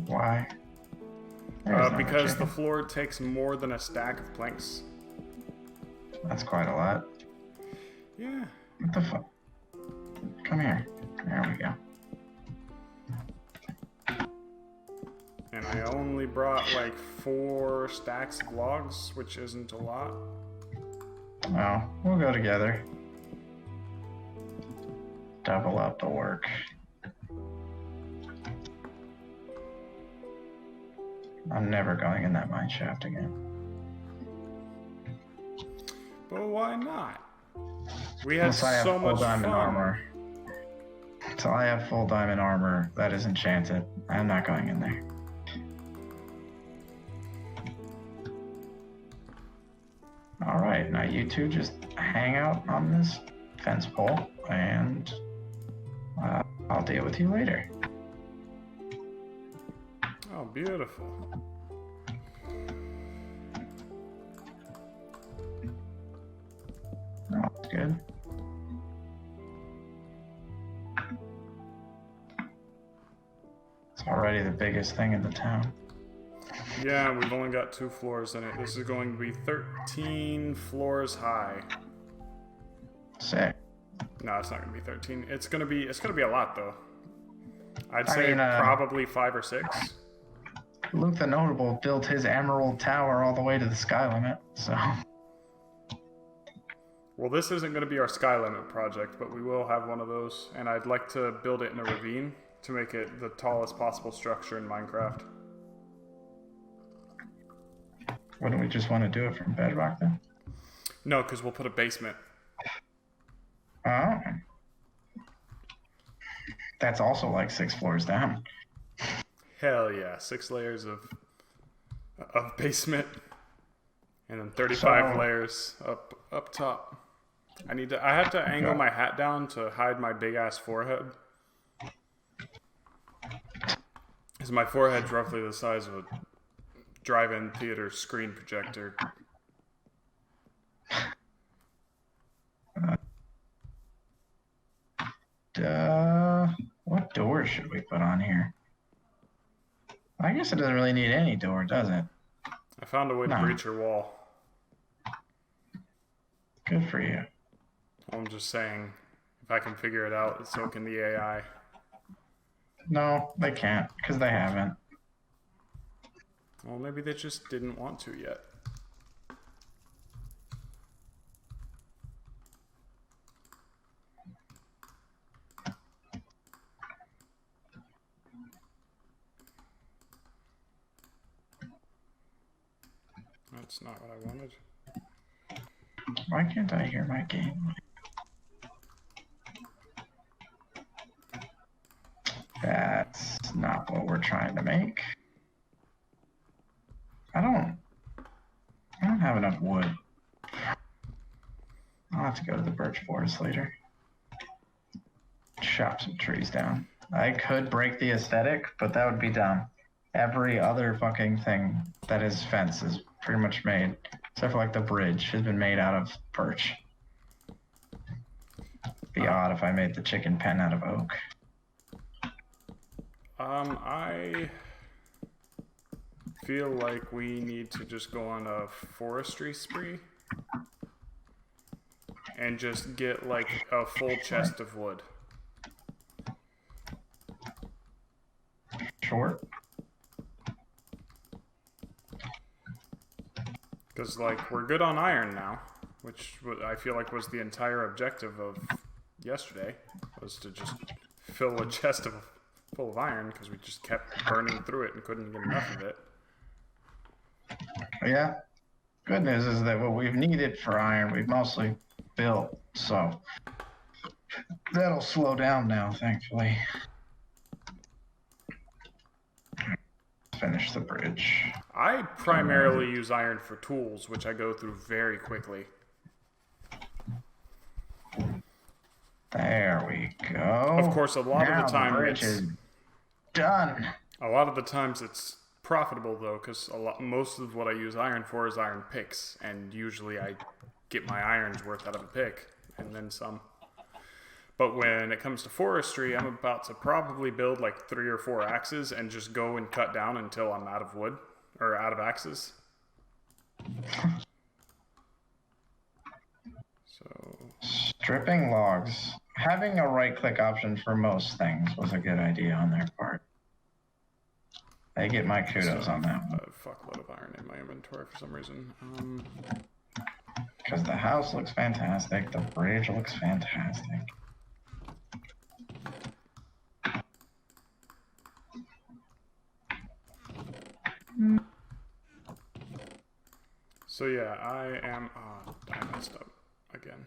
Why? Because the floor takes more than a stack of planks. That's quite a lot. Yeah. What the fuck? Come here. There we go. And I only brought like 4 stacks of logs, which isn't a lot. Well, we'll go together. Double up the work. I'm never going in that mine shaft again. But why not? We had Unless I have so full much diamond fun. armor. Until I have full diamond armor that is enchanted, I'm not going in there. Alright, now you two just hang out on this fence pole, and I'll deal with you later. Oh, beautiful. Oh, that's good. It's already the biggest thing in the town. Yeah, we've only got 2 floors in it. This is going to be 13 floors high. Sick. No, it's not going to be 13. It's going to be a lot though. I'd I say mean, probably 5 or 6. Luke the Notable built his Emerald Tower all the way to the sky limit, so... Well, this isn't going to be our sky limit project, but we will have one of those, and I'd like to build it in a ravine to make it the tallest possible structure in Minecraft. Wouldn't we just want to do it from bedrock then? No, because we'll put a basement. Oh. That's also like 6 floors down. Hell yeah, 6 layers of basement, and then 35 layers up top. I have to angle my hat down to hide my big ass forehead. Because my forehead's roughly the size of a drive-in theater screen projector. What door should we put on here? I guess it doesn't really need any door, does it? I found a way to breach your wall. Good for you. I'm just saying, if I can figure it out, so can the AI. No, they can't, because they haven't. Well, maybe they just didn't want to yet. That's not what I wanted. Why can't I hear my game? That's not what we're trying to make. I don't have enough wood. I'll have to go to the birch forest later. Chop some trees down. I could break the aesthetic, but that would be dumb. Every other fucking thing that is fence is pretty much made, except for like the bridge has been made out of birch. Be odd if I made the chicken pen out of oak. I feel like we need to just go on a forestry spree and just get like a full chest of wood. Short. Because like we're good on iron now, which I feel like was the entire objective of yesterday, was to just fill a chest full of iron, because we just kept burning through it and couldn't get enough of it. Yeah. Good news is that what we've needed for iron, we've mostly built, so that'll slow down now, thankfully. Finish the bridge. I primarily use iron for tools, which I go through very quickly. There we go. Of course, a lot of the time the bridge is done. A lot of the times it's profitable though, because most of what I use iron for is iron picks, and usually I get my iron's worth out of a pick and then some. But when it comes to forestry, I'm about to probably build like 3 or 4 axes and just go and cut down until I'm out of wood or out of axes. So Stripping logs. Having a right-click option for most things was a good idea on their part. I get my kudos on that one. A fuckload of iron in my inventory for some reason. Because the house looks fantastic, the bridge looks fantastic. So yeah, I messed up again.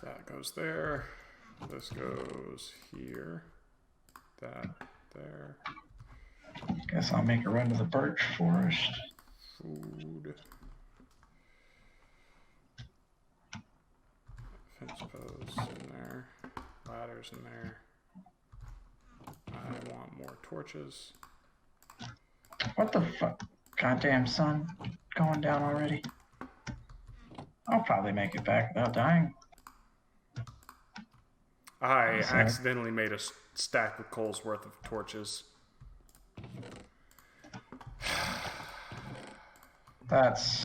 That goes there. This goes here. That there. Guess I'll make a run to the birch forest. Food. Fence posts in there. Ladders in there. I want more torches. What the fuck? Goddamn sun going down already. I'll probably make it back without dying. I accidentally made a stack of coal's worth of torches. That's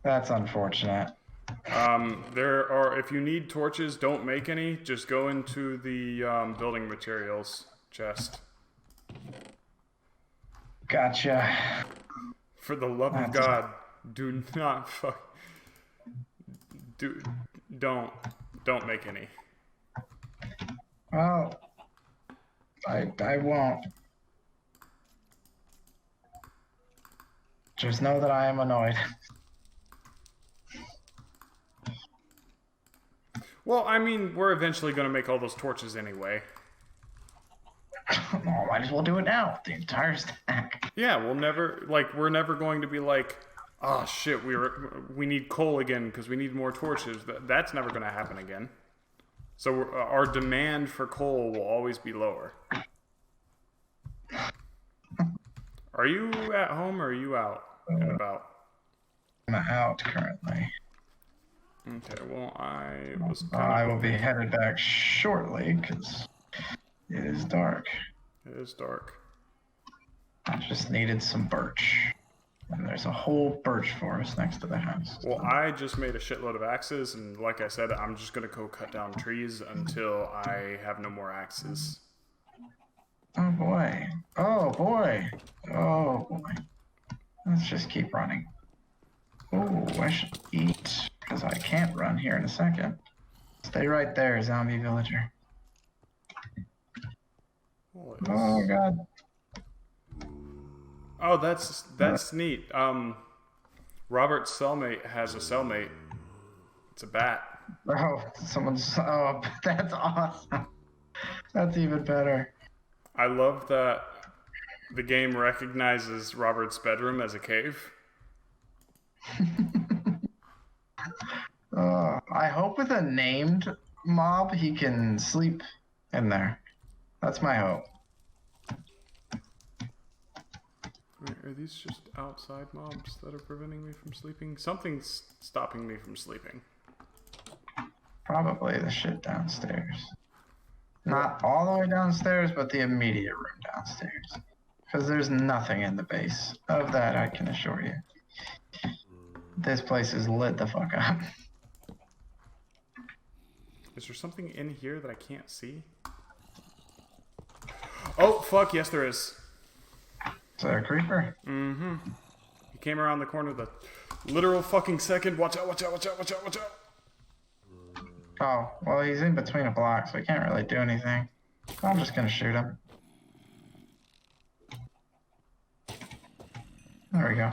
unfortunate. If you need torches, don't make any. Just go into the building materials chest. Gotcha. For the love of God, do not don't make any. Well, I won't. Just know that I am annoyed. Well, I mean, we're eventually going to make all those torches anyway. Oh, might as well do it now. The entire stack. Yeah, we're never going to be like, oh shit, we need coal again because we need more torches. That's never going to happen again. So our demand for coal will always be lower. Are you at home or are you out and about? I'm out currently. Okay, well, I was kind of I will hoping... be headed back shortly because it is dark. It is dark. I just needed some birch. And there's a whole birch forest next to the house. Well, I just made a shitload of axes, and like I said, I'm just gonna go cut down trees until I have no more axes. Oh boy. Oh boy. Oh boy. Let's just keep running. Oh, I should eat because I can't run here in a second. Stay right there, zombie villager. Oh god. Oh, that's neat. Robert's cellmate has a cellmate. It's a bat. Oh, someone's. Oh, that's awesome. That's even better. I love that the game recognizes Robert's bedroom as a cave. I hope with a named mob he can sleep in there. That's my hope. Wait, are these just outside mobs that are preventing me from sleeping? Something's stopping me from sleeping. Probably the shit downstairs. Not all the way downstairs, but the immediate room downstairs. Because there's nothing in the base. Of that, I can assure you. This place is lit the fuck up. Is there something in here that I can't see? Oh, fuck, yes there is. Is that a creeper? Mm-hmm. He came around the corner the literal fucking second. Watch out, watch out, watch out, watch out, watch out. Oh, well, he's in between a block, so I can't really do anything. I'm just gonna shoot him. There we go.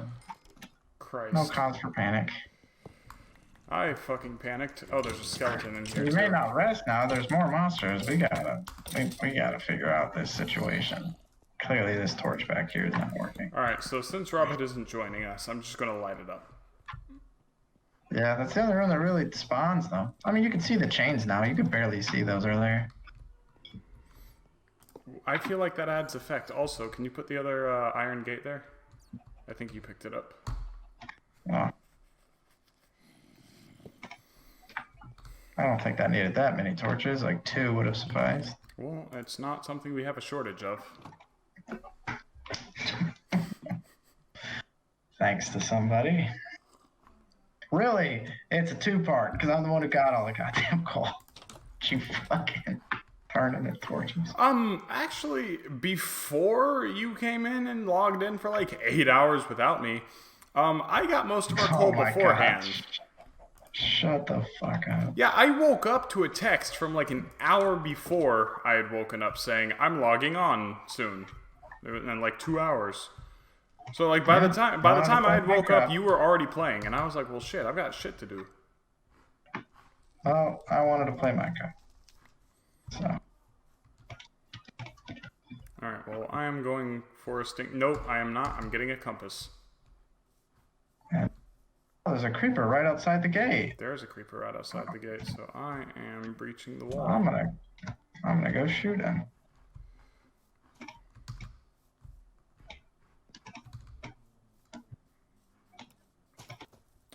Christ. No cause for panic. I fucking panicked. Oh, there's a skeleton in here You too. may not rest now. There's more monsters. We gotta figure out this situation. Clearly, this torch back here is not working. Alright, so since Robert isn't joining us, I'm just gonna light it up. Yeah, that's the only room that really spawns, though. I mean, you can see the chains now. You could barely see those earlier. I feel like that adds effect. Also, can you put the other iron gate there? I think you picked it up. Oh. I don't think that needed that many torches. Like 2 would have sufficed. Well, it's not something we have a shortage of. Thanks to somebody. Really, it's a 2-part because I'm the one who got all the goddamn coal. You fucking turning the torches. Actually, before you came in and logged in for like 8 hours without me, I got most of our coal beforehand. God. Shut the fuck up. Yeah, I woke up to a text from like an hour before I had woken up saying, I'm logging on soon. In like 2 hours. So like by the time I had woke up, you were already playing, and I was like, well shit, I've got shit to do. Oh, I wanted to play Minecraft. So. Alright, well I am going for a stink. Nope, I am not. I'm getting a compass. And there's a creeper right outside the gate. There's a creeper right outside the gate, so I am breaching the wall. I'm gonna go shoot him.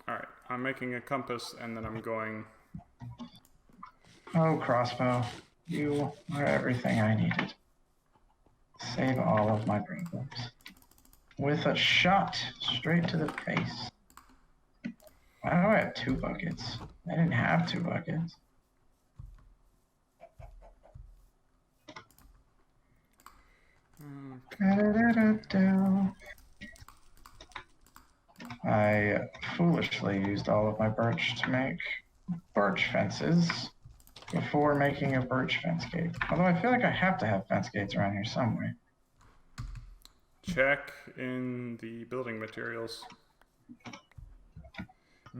Alright, I'm making a compass and then I'm going... Oh, crossbow. You are everything I needed. Save all of my problems. With a shot straight to the face. Why do I have 2 buckets? I didn't have 2 buckets. I foolishly used all of my birch to make birch fences before making a birch fence gate. Although I feel like I have to have fence gates around here somewhere. Check in the building materials.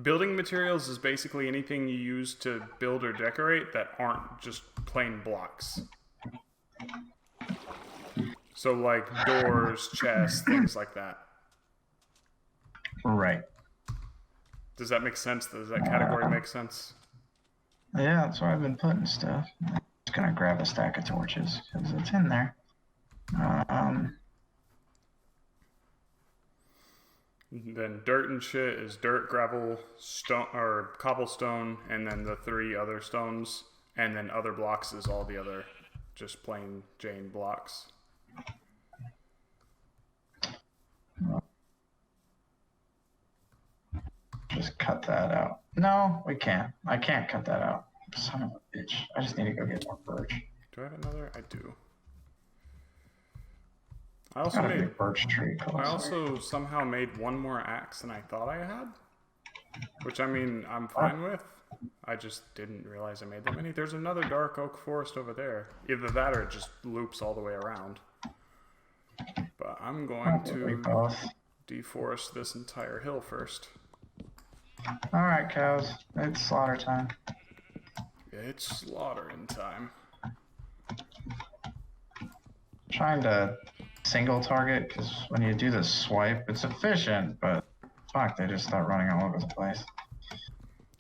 Building materials is basically anything you use to build or decorate that aren't just plain blocks. So like doors, chests, things like that. Right. Does that make sense? Does that category make sense? Yeah, that's where I've been putting stuff. I'm just gonna grab a stack of torches because it's in there. Then dirt and shit is dirt, gravel, stone, or cobblestone, and then the 3 other stones, and then other blocks is all the other, just plain Jane blocks. Just cut that out. No, we can't. I can't cut that out. Son of a bitch. I just need to go get more birch. Do I have another? I do. I birch tree closer. I also somehow made one more axe than I thought I had, which I mean I'm fine with. I just didn't realize I made that many. There's another dark oak forest over there. Either that or it just loops all the way around. But I'm going to deforest this entire hill first. All right, cows. It's slaughter time. It's slaughtering time. Trying to single target, because when you do the swipe, it's efficient, but fuck, they just start running all over the place.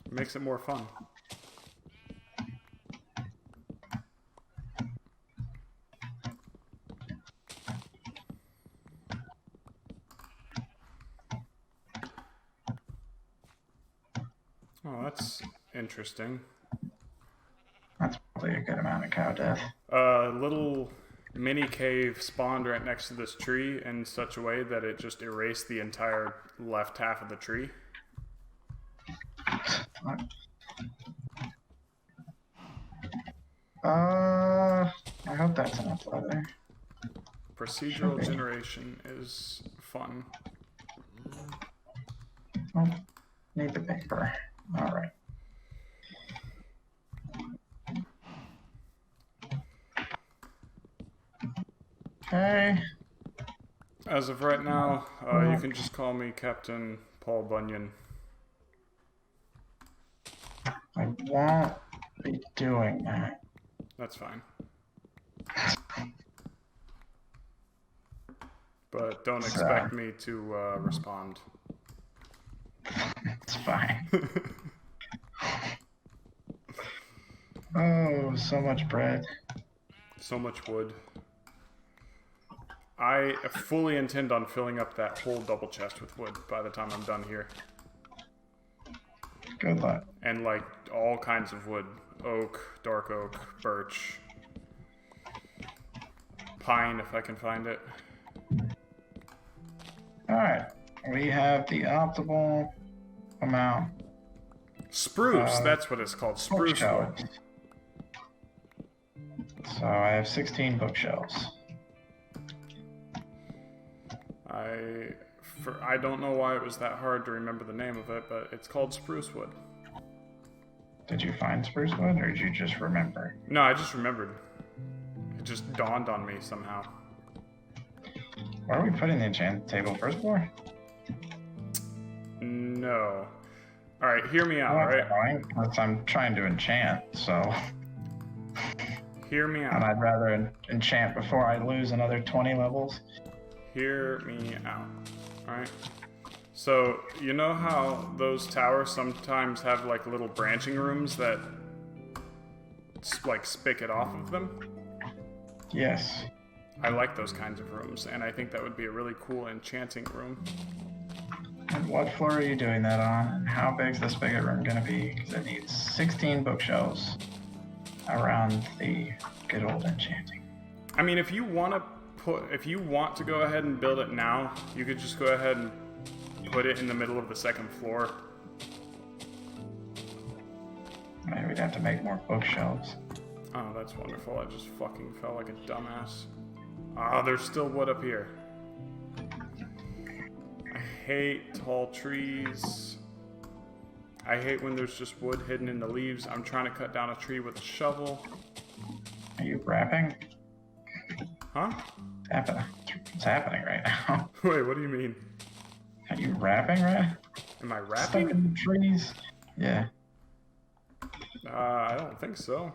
It makes it more fun. Oh, that's interesting. That's probably a good amount of cow death. Little mini cave spawned right next to this tree in such a way that it just erased the entire left half of the tree. I hope that's enough leather. Procedural generation is fun. Oh, need the paper. All right. Okay. As of right now, you can just call me Captain Paul Bunyan. I won't be doing that. That's fine. But don't expect me to respond. It's fine. Oh, so much bread. So much wood. I fully intend on filling up that whole double chest with wood by the time I'm done here. Good luck. And like all kinds of wood. Oak, dark oak, birch, pine if I can find it. Alright, we have the optimal amount. Spruce, that's what it's called, spruce wood. So I have 16 bookshelves. I don't know why it was that hard to remember the name of it, but it's called spruce wood. Did you find spruce wood, or did you just remember? No, I just remembered. It just dawned on me somehow. Where are we putting the enchant table? First floor? No. Alright, hear me out, right? I'm trying to enchant, so... Hear me out. And I'd rather enchant before I lose another 20 levels. Hear me out. Alright? So, you know how those towers sometimes have like little branching rooms that like spigot off of them? Yes. I like those kinds of rooms, and I think that would be a really cool enchanting room. And what floor are you doing that on? And how big's the spigot room gonna be? Because it needs 16 bookshelves around the good old enchanting. I mean, if you want to go ahead and build it now, you could just go ahead and put it in the middle of the second floor. Maybe we'd have to make more bookshelves. Oh, that's wonderful. I just fucking felt like a dumbass. Ah, there's still wood up here. I hate tall trees. I hate when there's just wood hidden in the leaves. I'm trying to cut down a tree with a shovel. Are you rapping? Huh? What's happening right now? Wait, what do you mean? Are you rapping right? Am I rapping? Stuck in the trees? Yeah. I don't think so.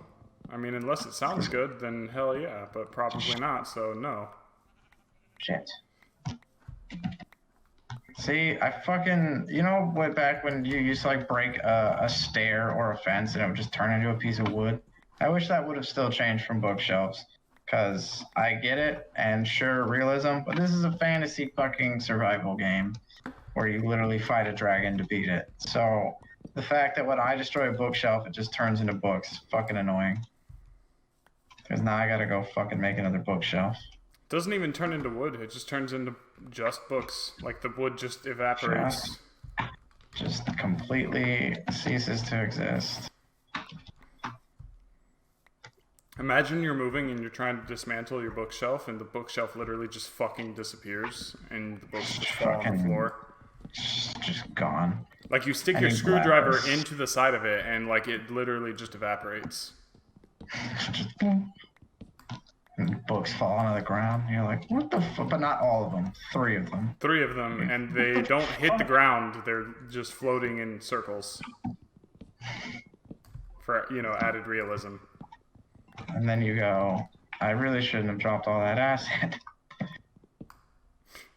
I mean, unless it sounds good, then hell yeah, but probably not, so no. Shit. See, I fucking... You know what, back when you used to, like, break a stair or a fence and it would just turn into a piece of wood? I wish that would have still changed from bookshelves. Because I get it, and sure, realism, but this is a fantasy fucking survival game where you literally fight a dragon to beat it. So the fact that when I destroy a bookshelf, it just turns into books, is fucking annoying. Because now I gotta go fucking make another bookshelf. It doesn't even turn into wood. It just turns into just books. Like the wood just evaporates. Just completely ceases to exist. Imagine you're moving and you're trying to dismantle your bookshelf, and the bookshelf literally just fucking disappears, and the books just fall on the floor. Just gone. Like you stick your screwdriver into the side of it, and like it literally just evaporates. Just boom. And books fall onto the ground. You're like, what the fuck? But not all of them. 3 of them. 3 of them, and they don't hit the ground. They're just floating in circles. For, you know, added realism. And then you go, I really shouldn't have dropped all that acid.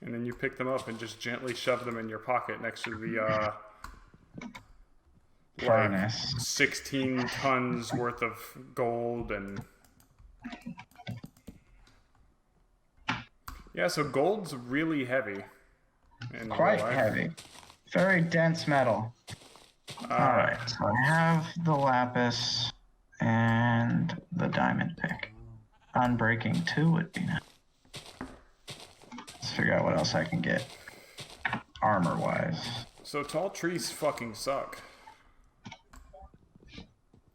And then you pick them up and just gently shove them in your pocket next to the, furnace. 16 tons worth of gold and... Yeah, so gold's really heavy. Quite heavy. Very dense metal. Alright, so I have the lapis and the diamond pick. Unbreaking 2 would be nice. Let's figure out what else I can get. Armor-wise. So tall trees fucking suck.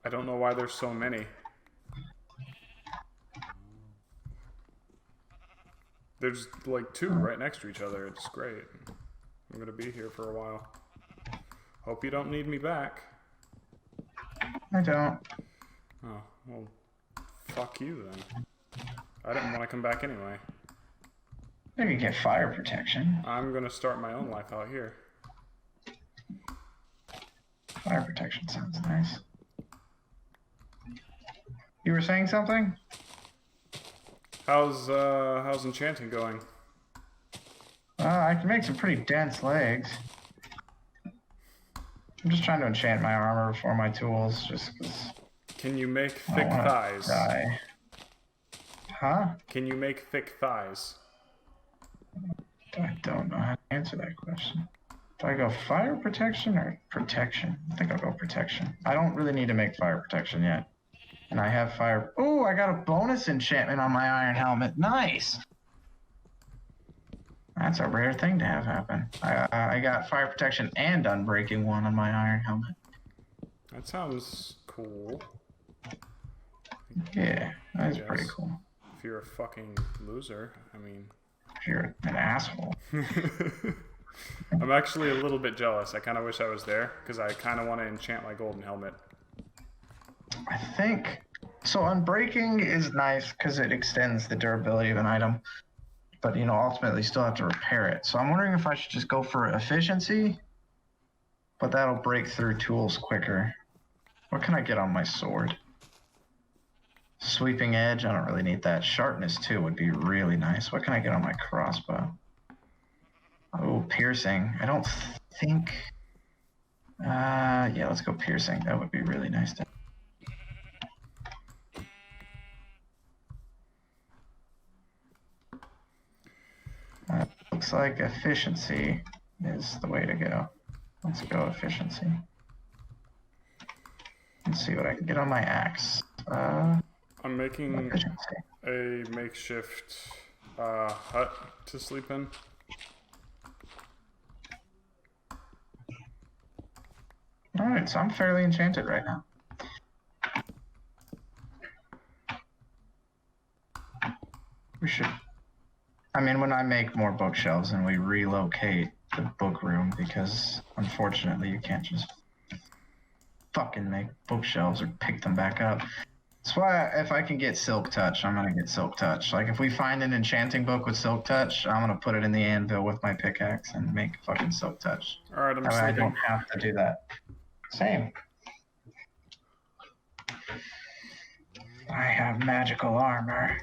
I don't know why there's so many. There's like 2 right next to each other. It's great. I'm gonna be here for a while. Hope you don't need me back. I don't. Oh, well, fuck you then. I didn't want to come back anyway. Maybe get fire protection. I'm gonna start my own life out here. Fire protection sounds nice. You were saying something? How's enchanting going? I can make some pretty dense legs. I'm just trying to enchant my armor for my tools, just because. Can you make thick thighs? Die. Huh? Can you make thick thighs? I don't know how to answer that question. Do I go fire protection or protection? I think I'll go protection. I don't really need to make fire protection yet. And I have fire... Oh, I got a bonus enchantment on my iron helmet. Nice! That's a rare thing to have happen. I got fire protection and unbreaking 1 on my iron helmet. That sounds cool. Yeah, that's pretty cool. If you're a fucking loser, I mean... If you're an asshole. I'm actually a little bit jealous. I kind of wish I was there, because I kind of want to enchant my golden helmet. I think... So unbreaking is nice because it extends the durability of an item. But, you know, ultimately you still have to repair it. So I'm wondering if I should just go for efficiency. But that'll break through tools quicker. What can I get on my sword? Sweeping edge, I don't really need that. Sharpness 2 would be really nice. What can I get on my crossbow? Oh, piercing. I don't think... yeah, let's go piercing. That would be really nice to... Looks like efficiency is the way to go. Let's go efficiency. Let's see what I can get on my axe. I'm making efficiency. a makeshift hut to sleep in. Alright, so I'm fairly enchanted right now. We should... I mean, when I make more bookshelves and we relocate the book room, because unfortunately you can't just fucking make bookshelves or pick them back up. That's why if I can get Silk Touch, I'm gonna get Silk Touch. Like if we find an enchanting book with Silk Touch, I'm gonna put it in the anvil with my pickaxe and make fucking Silk Touch. Alright, I'm sleeping. I don't have to do that. Same. I have magical armor.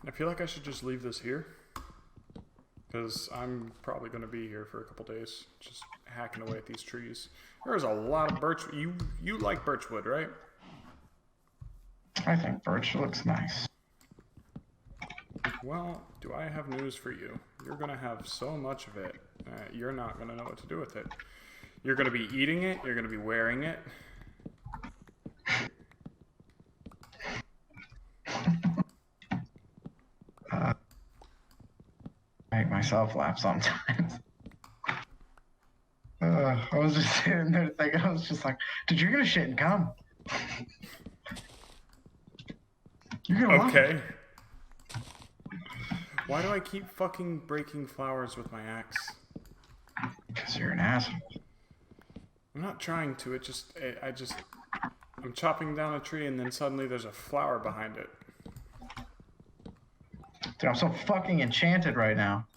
I feel like I should just leave this here. Because I'm probably going to be here for a couple days. Just hacking away at these trees. There's a lot of birch. You like birchwood, right? I think birch looks nice. Well, Do I have news for you? You're gonna have so much of it, you're not gonna know what to do with it. You're gonna be eating it, you're gonna be wearing it. I make myself laugh sometimes. I was just sitting there thinking, I was just like, dude, you're gonna shit and come. You're gonna love Okay. it. Why do I keep fucking breaking flowers with my axe? Because you're an asshole. I'm not trying to, I'm chopping down a tree and then suddenly there's a flower behind it. Dude, I'm so fucking enchanted right now.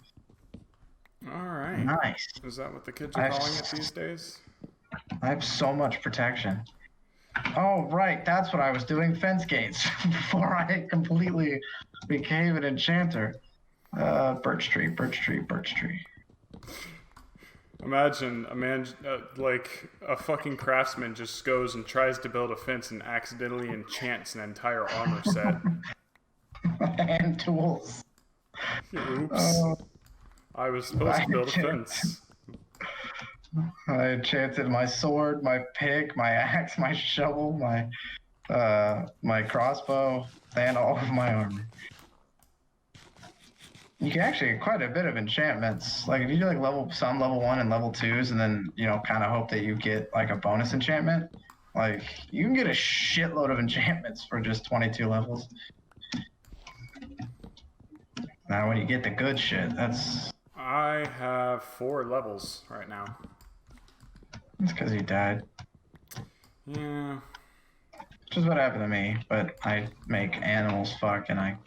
Alright. Nice. Is that what the kids are calling it these days? I have so much protection. Oh, right. That's what I was doing. Fence gates before I completely became an enchanter. Birch tree, birch tree, birch tree. Imagine a man, like a fucking craftsman just goes and tries to build a fence and accidentally enchants an entire armor set. And tools. Oops. I was supposed to build a fence. I enchanted my sword, my pick, my axe, my shovel, my crossbow, and all of my armor. You can actually get quite a bit of enchantments. Like if you do like level 1 and level 2s, and then kind of hope that you get like a bonus enchantment. Like you can get a shitload of enchantments for just 22 levels. Now when you get the good shit, I have 4 levels right now. It's because you died. Yeah. Which is what happened to me, but I make animals fuck and I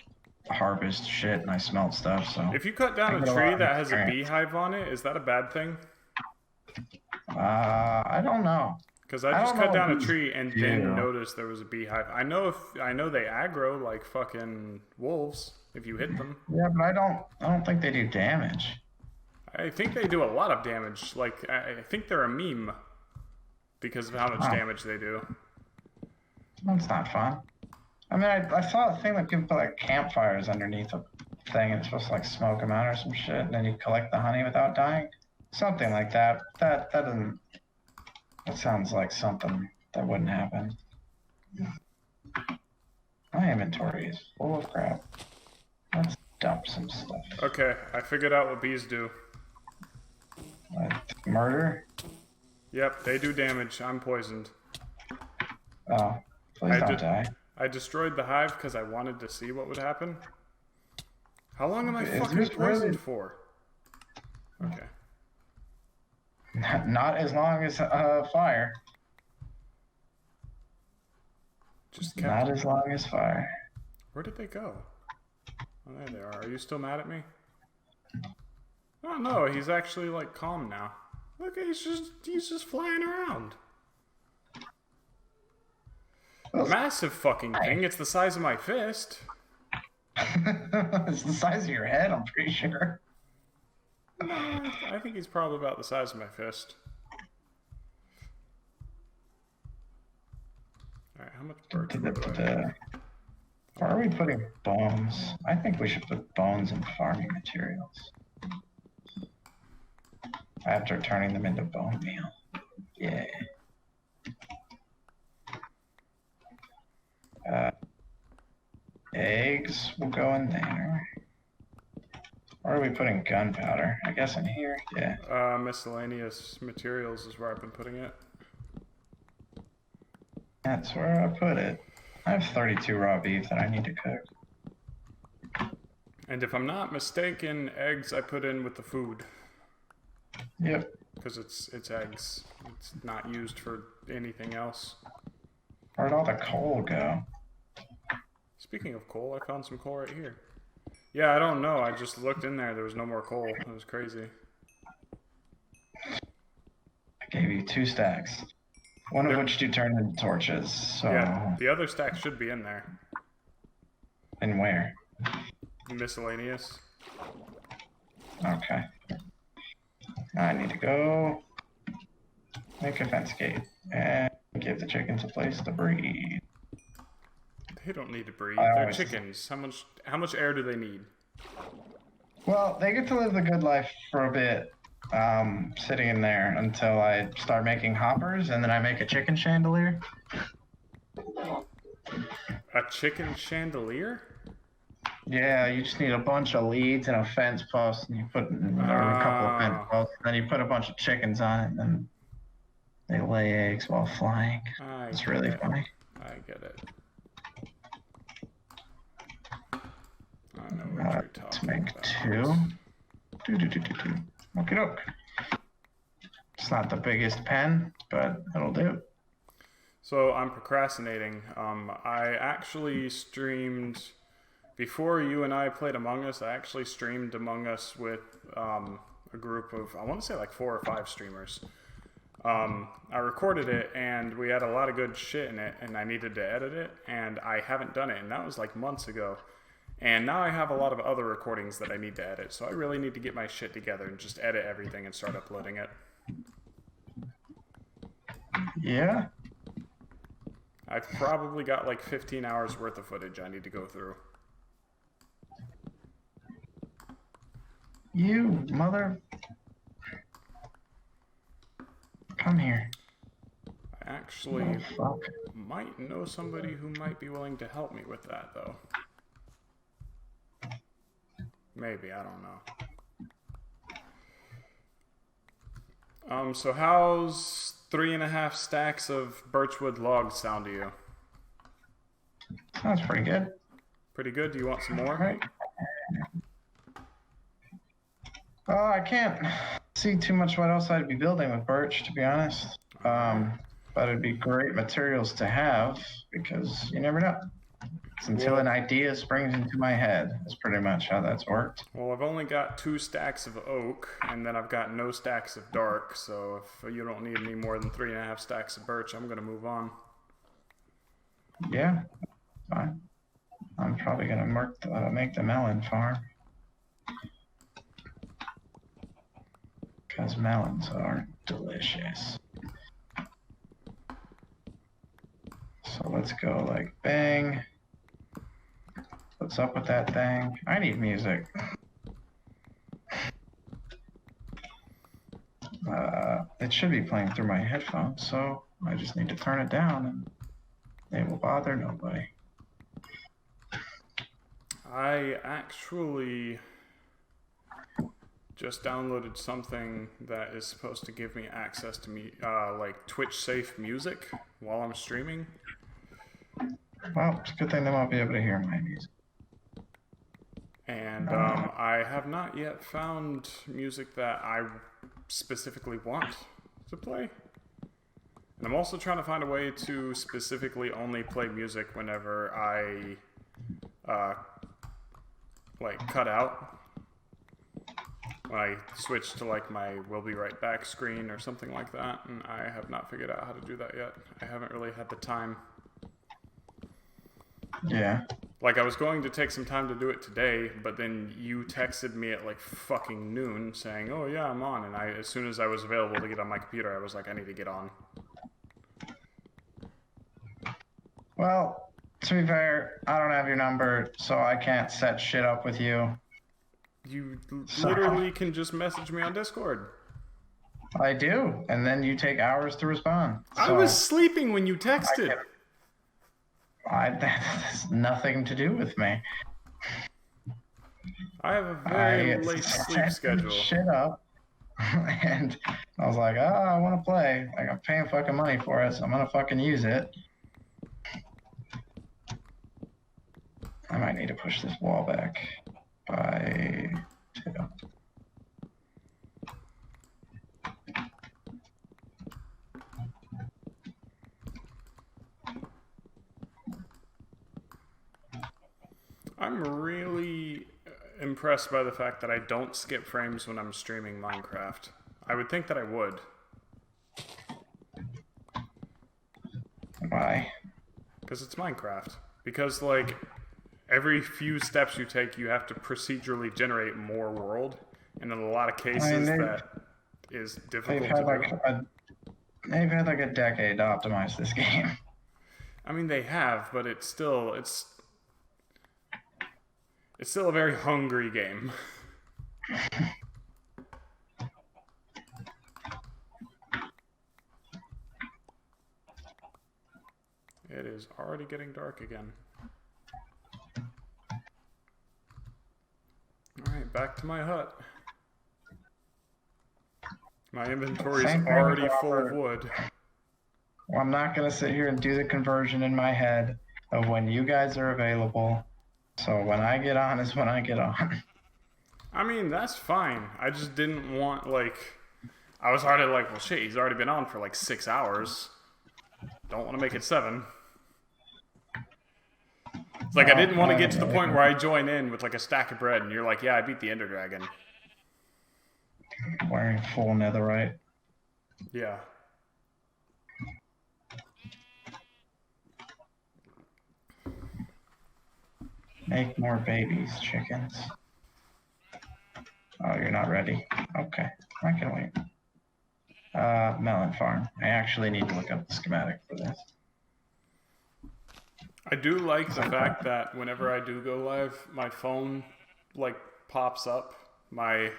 harvest shit and I smelt stuff, so... If you cut down a tree that has a beehive on it, is that a bad thing? I don't know. Because I just cut down a tree and then noticed there was a beehive. I know they aggro like fucking wolves if you hit them. Yeah, but I don't think they do damage. I think they do a lot of damage. Like I think they're a meme because of how much damage they do. That's not fun. I mean, I saw a thing that people put like campfires underneath a thing and it's supposed to like smoke them out or some shit, and then you collect the honey without dying. Something like that. That doesn't. That sounds like something that wouldn't happen. My inventory is full of crap. Let's dump some stuff. Okay, I figured out what bees do. Murder? Yep, they do damage. I'm poisoned. Oh, please don't die. I destroyed the hive because I wanted to see what would happen. How long am I fucking poisoned for? Okay. Not as long as fire. Not as long as fire. Where did they go? Oh, there they are. Are you still mad at me? Oh no, he's actually like calm now. Look, he's just flying around. Massive fucking thing. It's the size of my fist. It's the size of your head, I'm pretty sure. I think he's probably about the size of my fist. Alright, how much birch wood do I have? Where are we putting bones? I think we should put bones in farming materials. After turning them into bone meal. Yeah. Eggs will go in there. Where are we putting gunpowder? I guess in here? Yeah. Miscellaneous materials is where I've been putting it. That's where I put it. I have 32 raw beef that I need to cook. And if I'm not mistaken, eggs I put in with the food. Yep. Because it's eggs. It's not used for anything else. Where'd all the coal go? Speaking of coal, I found some coal right here. Yeah, I don't know. I just looked in there. There was no more coal. It was crazy. I gave you 2 stacks. One of which you turned into torches. So... Yeah, the other stack should be in there. And where? Miscellaneous. Okay. I need to go make a fence gate and give the chickens a place to breed. They don't need to breed. They're chickens. How much air do they need? Well, they get to live the good life for a bit, sitting in there until I start making hoppers, and then I make a chicken chandelier. A chicken chandelier? Yeah, you just need a bunch of leads and a fence post, and you put or a couple of fence Ah, posts, and then you put a bunch of chickens on it, and they lay eggs while flying. I It's get really it. funny. I get it. I know what you're Let's talking make about. 2. Do. Okie doke. It's not the biggest pen, but it'll do. So I'm procrastinating. I actually streamed before you and I played Among Us. I actually streamed Among Us with a group of, I want to say like 4 or 5 streamers. I recorded it and we had a lot of good shit in it, and I needed to edit it, and I haven't done it, and that was like months ago. And now I have a lot of other recordings that I need to edit, so I really need to get my shit together and just edit everything and start uploading it. Yeah. I've probably got like 15 hours worth of footage I need to go through. You mother. Come here. I actually Oh, fuck. might know somebody who might be willing to help me with that, though. Maybe, I don't know. So how's 3.5 stacks of birchwood logs sound to you? Sounds pretty good. Pretty good. Do you want some more? Right. I can't see too much what else I'd be building with birch, to be honest. But it'd be great materials to have, because you never know. It's until an idea springs into my head. That's pretty much how that's worked. Well, I've only got 2 stacks of oak, and then I've got no stacks of dark, so if you don't need any more than 3.5 stacks of birch, I'm going to move on. Yeah, fine. I'm probably going to make the melon farm. Because melons are delicious. So let's go like bang. What's up with that thing? I need music. It should be playing through my headphones, so I just need to turn it down and it will bother nobody. I actually just downloaded something that is supposed to give me access to like Twitch safe music while I'm streaming. Well, it's a good thing they won't be able to hear my music. And I have not yet found music that I specifically want to play. And I'm also trying to find a way to specifically only play music whenever I like cut out. When I switch to like my "We'll be right back" screen or something like that, and I have not figured out how to do that yet. I haven't really had the time. Yeah. Like, I was going to take some time to do it today, but then you texted me at like fucking noon saying, "Oh yeah, I'm on," and as soon as I was available to get on my computer, I was like, I need to get on. Well, to be fair, I don't have your number, so I can't set shit up with you. You literally can just message me on Discord. I do, and then you take hours to respond. So I was sleeping when you texted. That has nothing to do with me. I have a very late sleep schedule. Shit up, and I was like, I want to play. Like, I'm paying fucking money for it, so I'm gonna fucking use it. I might need to push this wall back by 2. I'm really impressed by the fact that I don't skip frames when I'm streaming Minecraft. I would think that I would. Why? Because it's Minecraft. Because, like, every few steps you take, you have to procedurally generate more world. And in a lot of cases, that is difficult to do. They've had like a decade to optimize this game. I mean, they have, but it's still a very hungry game. It is already getting dark again. Alright, back to my hut. My inventory's Same thing, already full of Robert. wood. Well, I'm not gonna sit here and do the conversion in my head of when you guys are available. So when I get on is when I get on. I mean, that's fine. I just didn't want, like... I was already like, well, shit, he's already been on for like 6 hours. Don't want to make it 7. It's like I didn't want to get to the point where I join in with like a stack of bread and you're like, yeah, I beat the Ender Dragon. Wearing full netherite. Yeah. Make more babies, chickens. Oh, you're not ready. Okay, I can wait. Melon Farm. I actually need to look up the schematic for this. I do like the fact that whenever I do go live, my phone like pops up my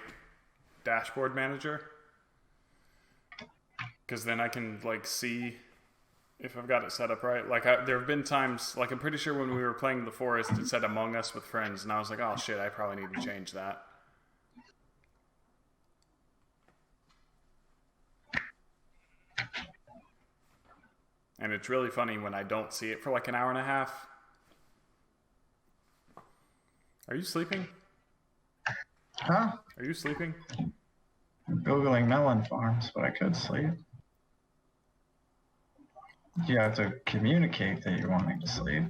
dashboard manager. Because then I can like see if I've got it set up right. Like there have been times, like I'm pretty sure when we were playing the forest, it said Among Us with friends, and I was like, oh shit, I probably need to change that. And it's really funny when I don't see it for like an hour and a half. Are you sleeping? Huh? Are you sleeping? I'm Googling melon farms, but I could sleep. You have to communicate that you're wanting to sleep.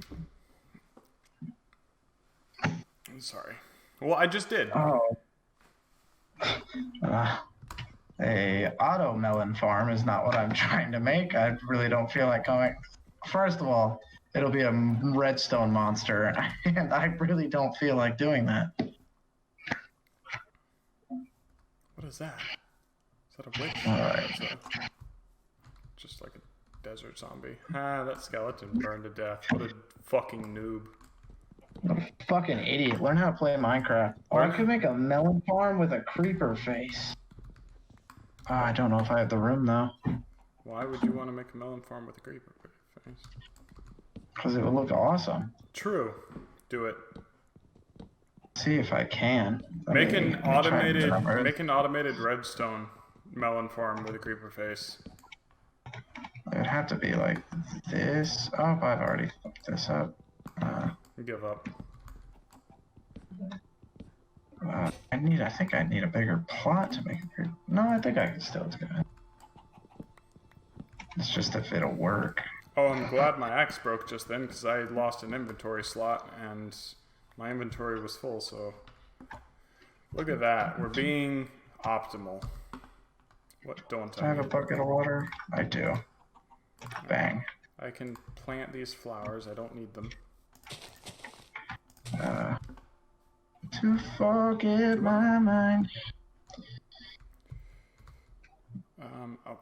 I'm sorry. Well, I just did. Oh. A auto melon farm is not what I'm trying to make. I really don't feel like going. First of all, it'll be a redstone monster, and I really don't feel like doing that. What is that? Is that a witch? All right. Just like a desert zombie. Ah, that skeleton burned to death. What a fucking noob. What a fucking idiot. Learn how to play Minecraft. Or I could make a melon farm with a creeper face. Oh, I don't know if I have the room, though. Why would you want to make a melon farm with a creeper face? Because it would look awesome. True. Do it. See if I can. Make an automated redstone melon farm with a creeper face. It would have to be like this. Oh, I've already fucked this up. Give up. I think I need a bigger plot to make it. No, I think I can still do it. It's just if it'll work. Oh, I'm glad my axe broke just then because I lost an inventory slot and my inventory was full, so... Look at that. We're being optimal. What don't Do I have a bucket of water? I do. Bang. I can plant these flowers. I don't need them. To forget my mind. Oh,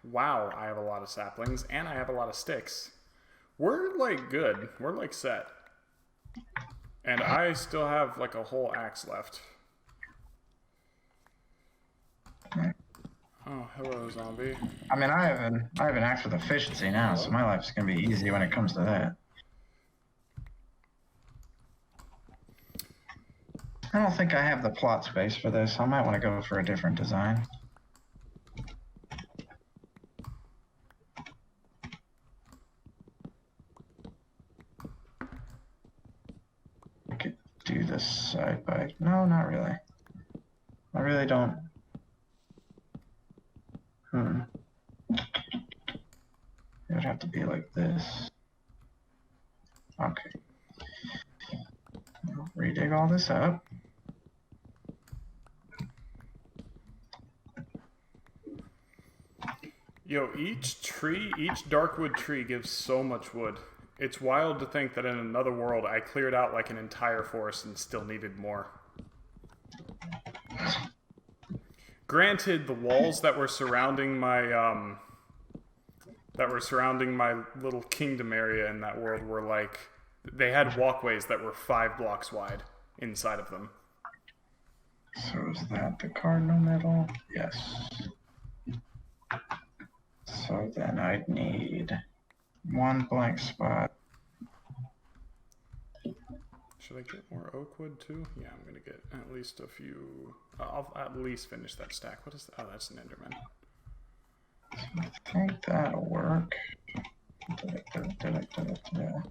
wow, I have a lot of saplings and I have a lot of sticks. We're like good. We're like set. And I still have like a whole axe left. Oh, hello, zombie. I mean, I have an axe with efficiency now, so my life's gonna be easy when it comes to that. I don't think I have the plot space for this. I might want to go for a different design. I could do this side by... No, not really. I really don't... It would have to be like this. Okay. I'll redig all this up. Yo, each darkwood tree gives so much wood. It's wild to think that in another world I cleared out like an entire forest and still needed more. Granted, the walls that were surrounding my little kingdom area in that world were like, they had walkways that were 5 blocks wide inside of them. So is that the cardinal middle? Yes. So then I'd need one blank spot. Should I get more oak wood too? Yeah, I'm gonna get at least a few. I'll at least finish that stack. What is that? Oh, that's an Enderman. So I think that'll work. Da-da-da-da-da-da.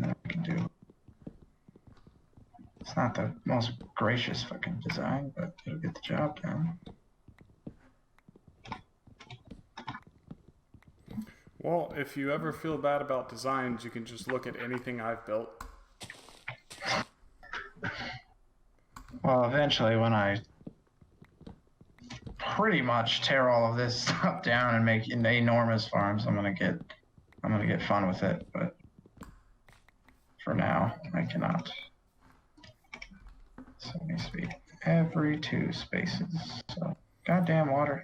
I can do. It's not the most gracious fucking design, but it'll get the job done. Well, if you ever feel bad about designs, you can just look at anything I've built. Well, eventually, when I pretty much tear all of this stuff down and make enormous farms, I'm gonna get fun with it. But for now, I cannot. So it needs to be every 2 spaces. So goddamn water.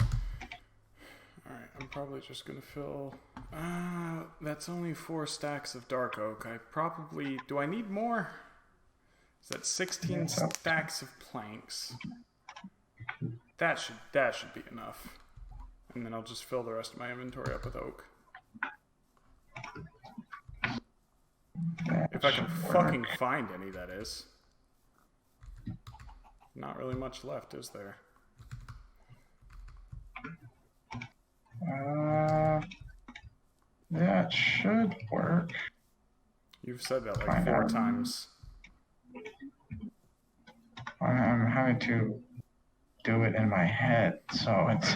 Alright, I'm probably just gonna fill. That's only 4 stacks of dark oak. I probably. Do I need more? Is that 16 stacks of planks? That should be enough. And then I'll just fill the rest of my inventory up with oak. If I can fucking find any, that is. Not really much left, is there? That should work. You've said that like 4 times. I'm having to do it in my head, so it's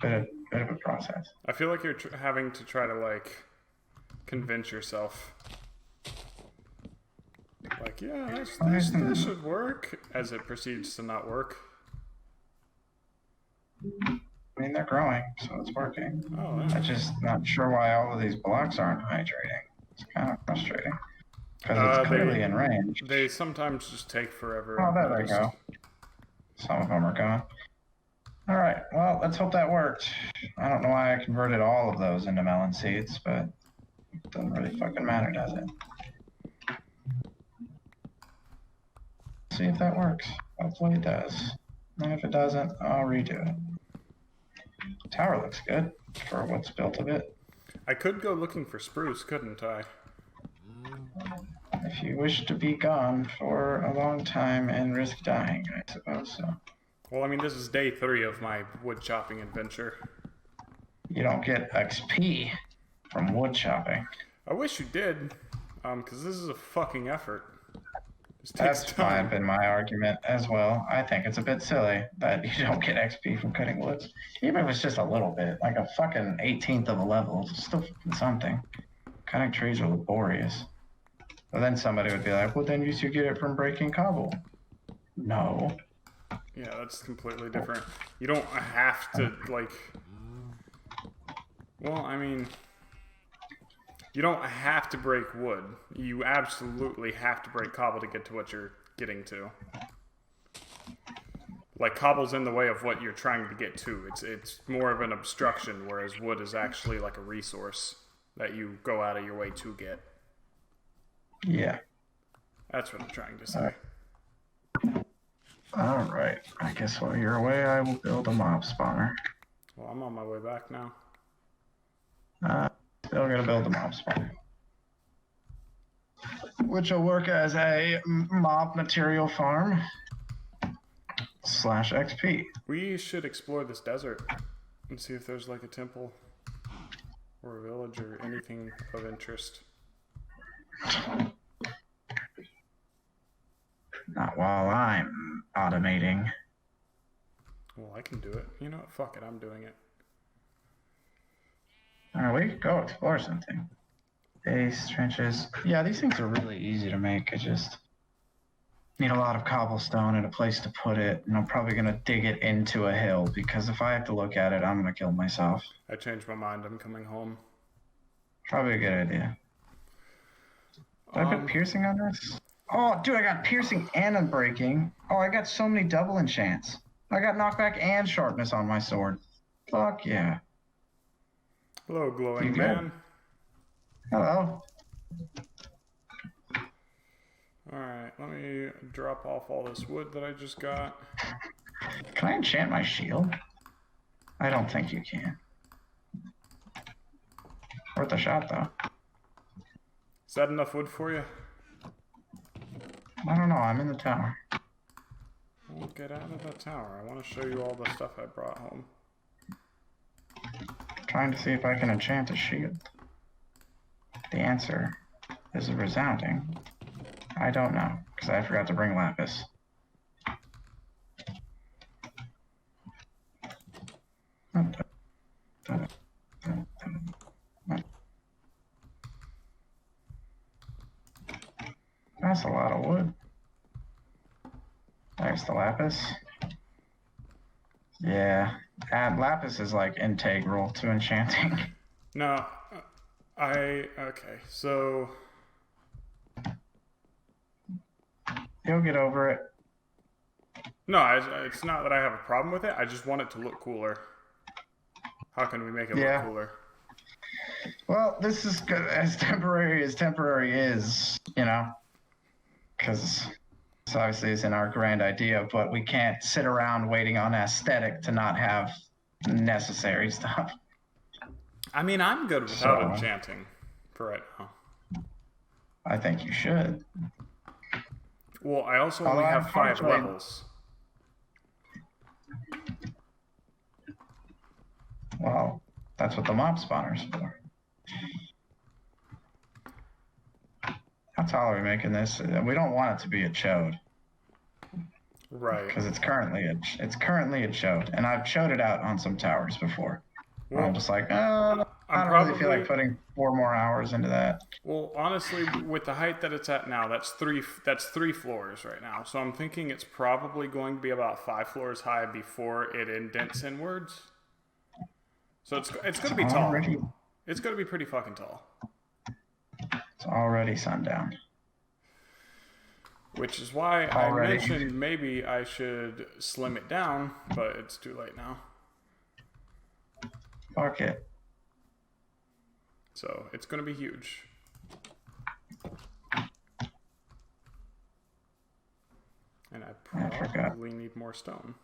a bit of a process. I feel like you're having to try to like convince yourself. Like, yeah, that should work, as it proceeds to not work. I mean, they're growing, so it's working. Oh, yeah. I'm just not sure why all of these blocks aren't hydrating. It's kind of frustrating. Because it's clearly in range. They sometimes just take forever. Oh, there they go. Some of them are gone. Alright, well, let's hope that worked. I don't know why I converted all of those into melon seeds, but it doesn't really fucking matter, does it? See if that works. Hopefully it does. And if it doesn't, I'll redo it. Tower looks good for what's built of it. I could go looking for spruce, couldn't I? If you wish to be gone for a long time and risk dying, I suppose so. Well, I mean, this is day 3 of my wood chopping adventure. You don't get XP from wood chopping. I wish you did, because this is a fucking effort. That's been my argument as well. I think it's a bit silly that you don't get XP from cutting woods. Even if it's just a little bit, like a fucking 18th of a level, it's still something. Cutting trees are laborious. But then somebody would be like, well, then you should get it from breaking cobble. No. Yeah, that's completely different. You don't have to, like... Well, I mean... You don't have to break wood. You absolutely have to break cobble to get to what you're getting to. Like, cobble's in the way of what you're trying to get to. It's more of an obstruction, whereas wood is actually like a resource that you go out of your way to get. Yeah. That's what I'm trying to say. Alright. I guess while you're away, I will build a mob spawner. Well, I'm on my way back now. Still gonna build a mob spawner. Which will work as a mob material farm / XP. We should explore this desert and see if there's like a temple or a village or anything of interest. Not while I'm automating. Well, I can do it. You know what? Fuck it. I'm doing it. Alright, we could go explore something. Base, trenches. Yeah, these things are really easy to make. I just need a lot of cobblestone and a place to put it. And I'm probably going to dig it into a hill because if I have to look at it, I'm going to kill myself. I changed my mind. I'm coming home. Probably a good idea. Did I put piercing on this? Oh, dude, I got piercing and unbreaking. Oh, I got so many double enchants. I got knockback and sharpness on my sword. Fuck yeah. Hello, glowing You good? man. Hello. Alright, let me drop off all this wood that I just got. Can I enchant my shield? I don't think you can. Worth a shot, though. Is that enough wood for you? I don't know. I'm in the tower. Well, get out of the tower. I want to show you all the stuff I brought home. Trying to see if I can enchant a shield. The answer is a resounding I don't know, because I forgot to bring lapis. That's a lot of wood. There's the lapis. Yeah, lapis is like integral to enchanting. No, okay, so... You'll get over it. No, it's not that I have a problem with it. I just want it to look cooler. How can we make it look cooler? Well, this is good, as temporary is, you know, because this obviously isn't our grand idea, but we can't sit around waiting on aesthetic to not have necessary stuff. I mean, I'm good without enchanting for right now. I think you should. Well, I also only have 5 levels. Well, that's what the mob spawner's for. How tall are we making this? We don't want it to be a chode. Right. Because it's currently a chode, and I've choded out on some towers before. Well, I'm just like, I don't really feel like putting 4 more hours into that. Well, honestly, with the height that it's at now, that's three floors right now. So I'm thinking it's probably going to be about 5 floors high before it indents inwards. So it's going to be tall. It's going to be pretty fucking tall. It's already sundown. Which is why I mentioned maybe I should slim it down, but it's too late now. Fuck it. So it's going to be huge. And I probably need more stone.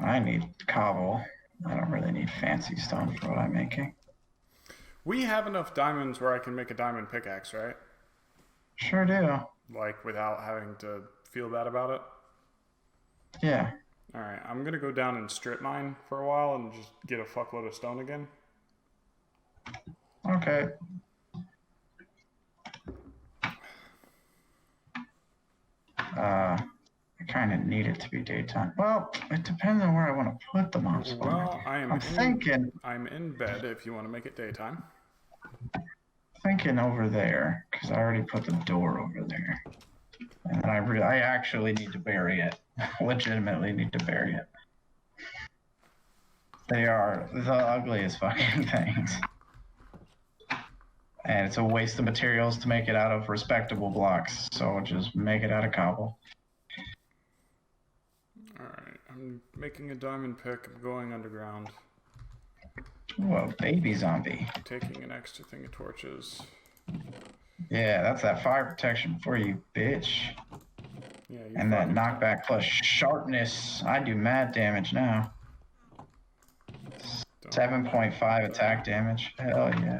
I need cobble. I don't really need fancy stone for what I'm making. We have enough diamonds where I can make a diamond pickaxe, right? Sure do. Like, without having to feel bad about it? Yeah. Alright, I'm gonna go down and strip mine for a while and just get a fuckload of stone again. Okay. I kind of need it to be daytime. Well, it depends on where I want to put the mob spawner. Well, I'm in bed if you want to make it daytime. Thinking over there, because I already put the door over there. And I actually need to bury it. Legitimately need to bury it. They are the ugliest fucking things. And it's a waste of materials to make it out of respectable blocks. So just make it out of cobble. Alright, I'm making a diamond pick. I'm going underground. Whoa, baby zombie. I'm taking an extra thing of torches. Yeah, that's that fire protection for you, bitch. Yeah, and that knockback plus sharpness. I do mad damage now. 7.5 attack damage. Hell yeah.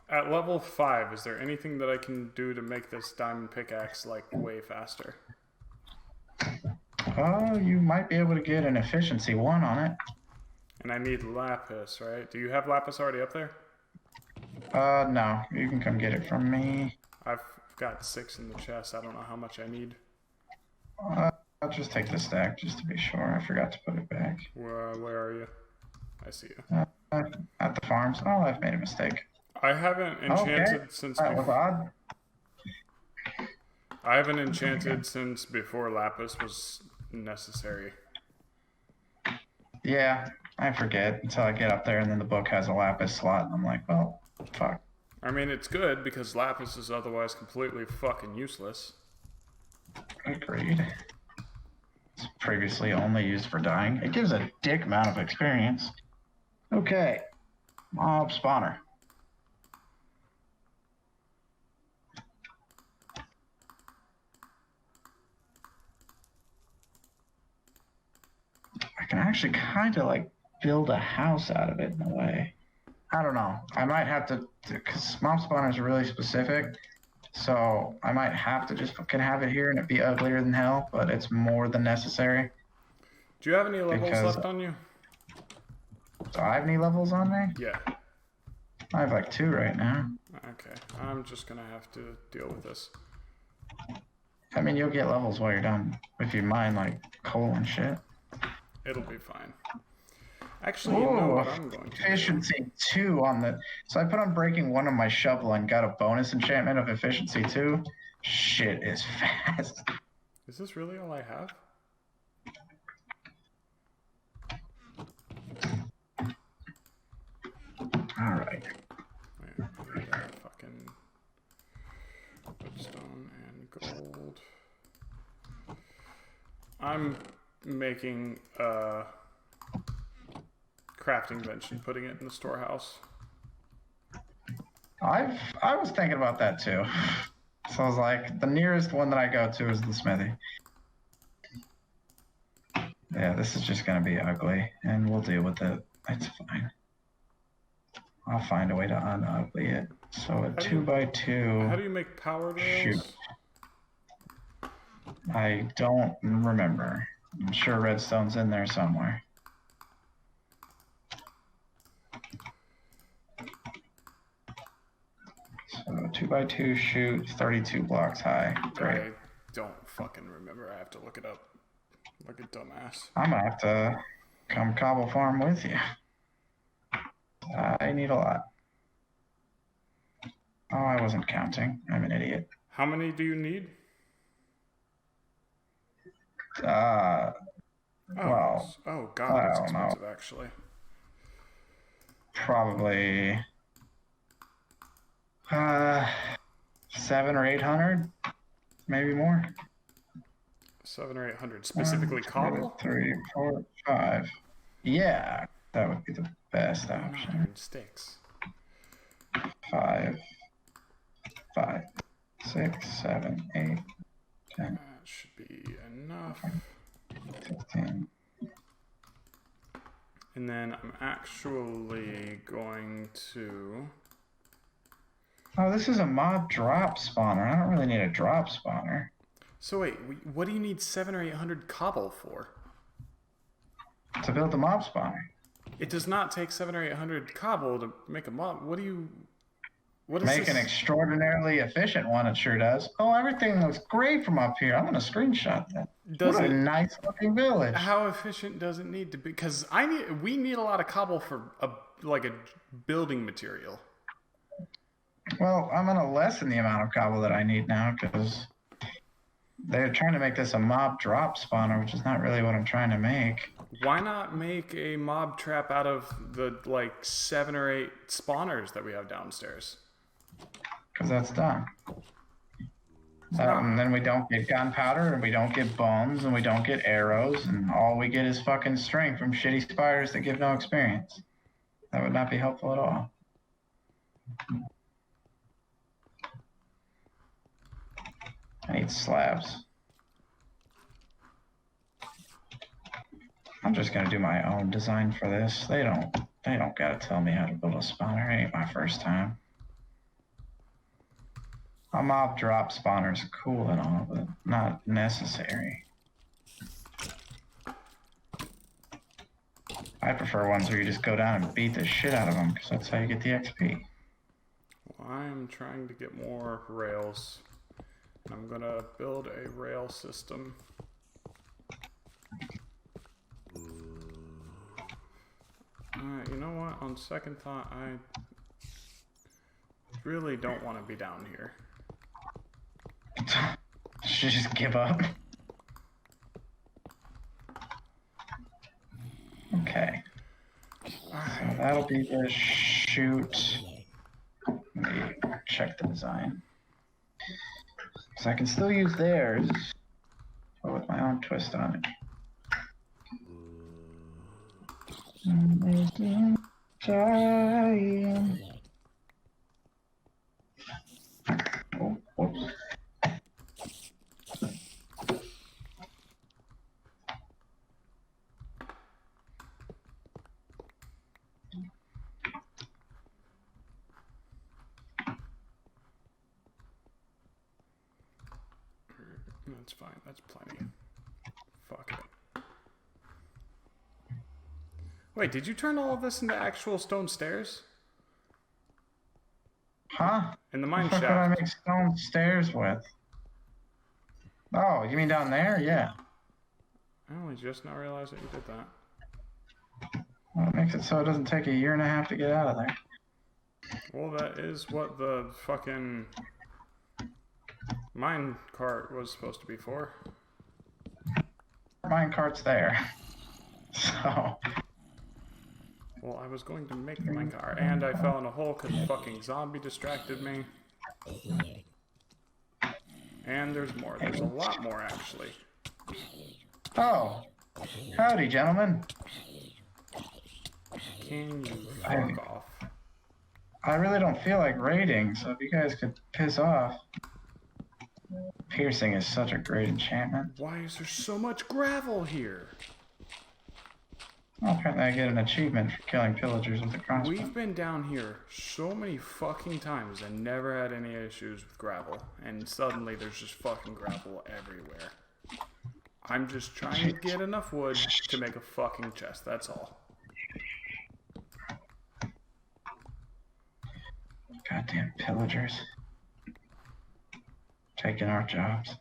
At level 5, is there anything that I can do to make this diamond pickaxe, like, way faster? Oh, you might be able to get an efficiency 1 on it. And I need lapis, right? Do you have lapis already up there? No. You can come get it from me. I've got 6 in the chest. I don't know how much I need. I'll just take the stack just to be sure. I forgot to put it back. Where are you? I see you. At the farms. Oh, I've made a mistake. I haven't enchanted since that was odd. I haven't enchanted since before lapis was necessary. Yeah, I forget until I get up there and then the book has a lapis slot and I'm like, well, fuck. I mean, it's good because lapis is otherwise completely fucking useless. Agreed. It's previously only used for dying. It gives a dick amount of experience. Okay. Mob spawner. I can actually kind of like build a house out of it in a way. I don't know. I might have to, because mob spawners are really specific. So I might have to just fucking have it here and it be uglier than hell, but it's more than necessary. Do you have any levels left on you? Do I have any levels on me? Yeah. I have like 2 right now. Okay. I'm just gonna have to deal with this. I mean, you'll get levels while you're done if you mine like coal and shit. It'll be fine. Actually, you know what I'm going to efficiency 2 on the... So I put on breaking 1 on my shovel and got a bonus enchantment of efficiency 2. Shit is fast. Is this really all I have? Alright. Wait, fucking redstone and gold. I'm making a crafting bench and putting it in the storehouse. I was thinking about that too. So I was like, the nearest one that I go to is the smithy. Yeah, this is just gonna be ugly, and we'll deal with it. It's fine. I'll find a way to unugly it. So a 2x2. How do you make power rails? Shoot. I don't remember. I'm sure redstone's in there somewhere. So 2x2 shoot, 32 blocks high. Great. I don't fucking remember. I have to look it up. Like a dumbass. I'm gonna have to come cobble farm with you. I need a lot. Oh, I wasn't counting. I'm an idiot. How many do you need? Well, oh god, that's expensive actually. Probably 700 or 800, maybe more. 700 or 800, specifically cobble? 2, 3, 4, 5. Yeah, that would be the best option. 900 sticks. 5, 6, 7, 8, 10. That should be enough. 15. And then I'm actually going to... Oh, this is a mob drop spawner. I don't really need a drop spawner. So wait, what do you need 700 or 800 cobble for? To build the mob spawner. It does not take 700 or 800 cobble to make a mob. What do you... What is Make this? an extraordinarily efficient one, it sure does. Oh, everything looks great from up here. I'm going to screenshot that. What a nice looking village. How efficient does it need to be? Because we need a lot of cobble for a building material. Well, I'm going to lessen the amount of cobble that I need now because they're trying to make this a mob drop spawner, which is not really what I'm trying to make. Why not make a mob trap out of the 7 or 8 spawners that we have downstairs? Because that's done. And then we don't get gunpowder, and we don't get bones, and we don't get arrows, and all we get is fucking string from shitty spiders that give no experience. That would not be helpful at all. I need slabs. I'm just gonna do my own design for this. They don't gotta tell me how to build a spawner. It ain't my first time. A mob drop spawner is cool and all, but not necessary. I prefer ones where you just go down and beat the shit out of them, because that's how you get the XP. Well, I'm trying to get more rails. I'm gonna build a rail system. You know what? On second thought, I really don't want to be down here. Should just give up. Okay. So that'll be the shoot. Let me check the design. So I can still use theirs, but with my own twist on it. Oh, whoops. That's fine. That's plenty. Fuck it. Wait, did you turn all of this into actual stone stairs? Huh? In the mine What the fuck would I shaft. make stone stairs with? Oh, you mean down there? Yeah. I only just now realized that you did that. Well, it makes it so it doesn't take a year and a half to get out of there. Well, that is what the fucking mine cart was supposed to be for. Mine cart's there. So. Well, I was going to make the mine cart, and I fell in a hole because fucking zombie distracted me. And there's more. There's a lot more, actually. Oh. Howdy, gentlemen. Can you fuck off? I really don't feel like raiding, so if you guys could piss off. Piercing is such a great enchantment. Why is there so much gravel here? Well, apparently I get an achievement for killing pillagers with a crossbow. We've been down here so many fucking times and never had any issues with gravel. And suddenly there's just fucking gravel everywhere. I'm just trying to get enough wood to make a fucking chest, that's all. Goddamn pillagers. Taking our jobs.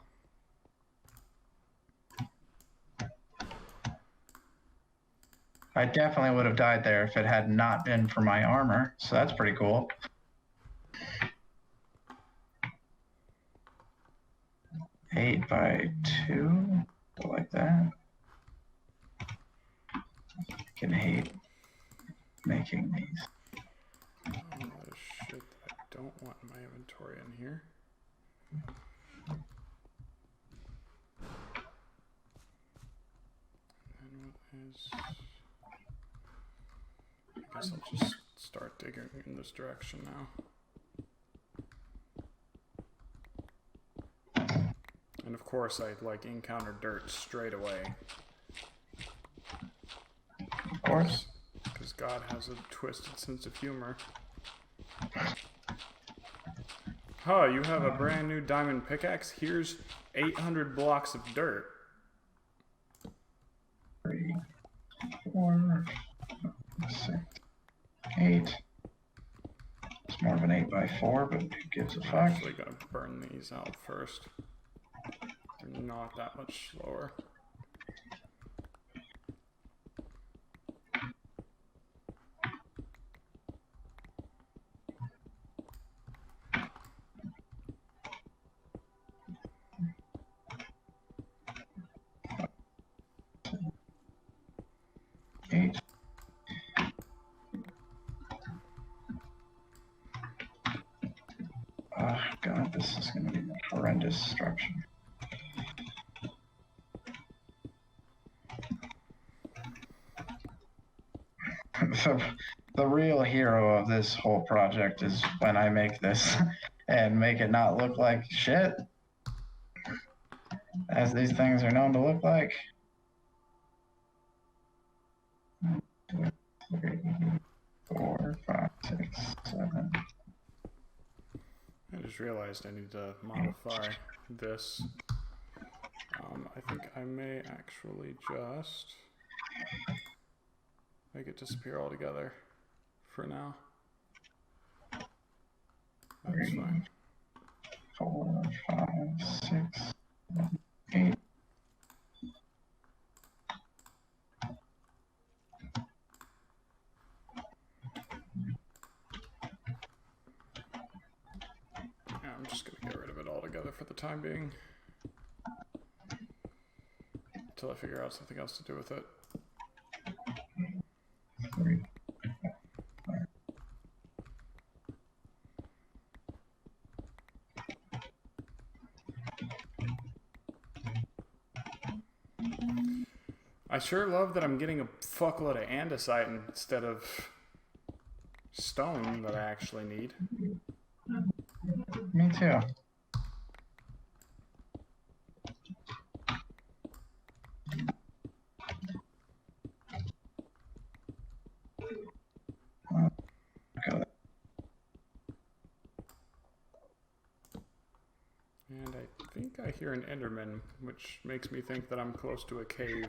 I definitely would have died there if it had not been for my armor, so that's pretty cool. Eight by 2, like that. I can hate making these. Oh, there's shit that I don't want in my inventory in here. And what is... I guess I'll just start digging in this direction now. And of course I encounter dirt straight away. Of course. Because God has a twisted sense of humor. Huh, you have a brand new diamond pickaxe? Here's 800 blocks of dirt. 3, 4, 6, 8. It's more of an 8 by 4, but who gives a fuck? I'm actually gonna burn these out first. They're not that much slower. Oh god, this is going to be a horrendous structure. The real hero of this whole project is when I make this and make it not look like shit, as these things are known to look like. 1, 2, 3, 4, 5, 6, 7. I just realized I need to modify this. I think I may actually just make it disappear altogether for now. That's 3, fine. 4, 5, 6, 7, 8. Yeah, I'm just gonna get rid of it altogether for the time being. Until I figure out something else to do with it. 3. I sure love that I'm getting a fuckload of andesite instead of stone that I actually need. Me too. And I think I hear an Enderman, which makes me think that I'm close to a cave.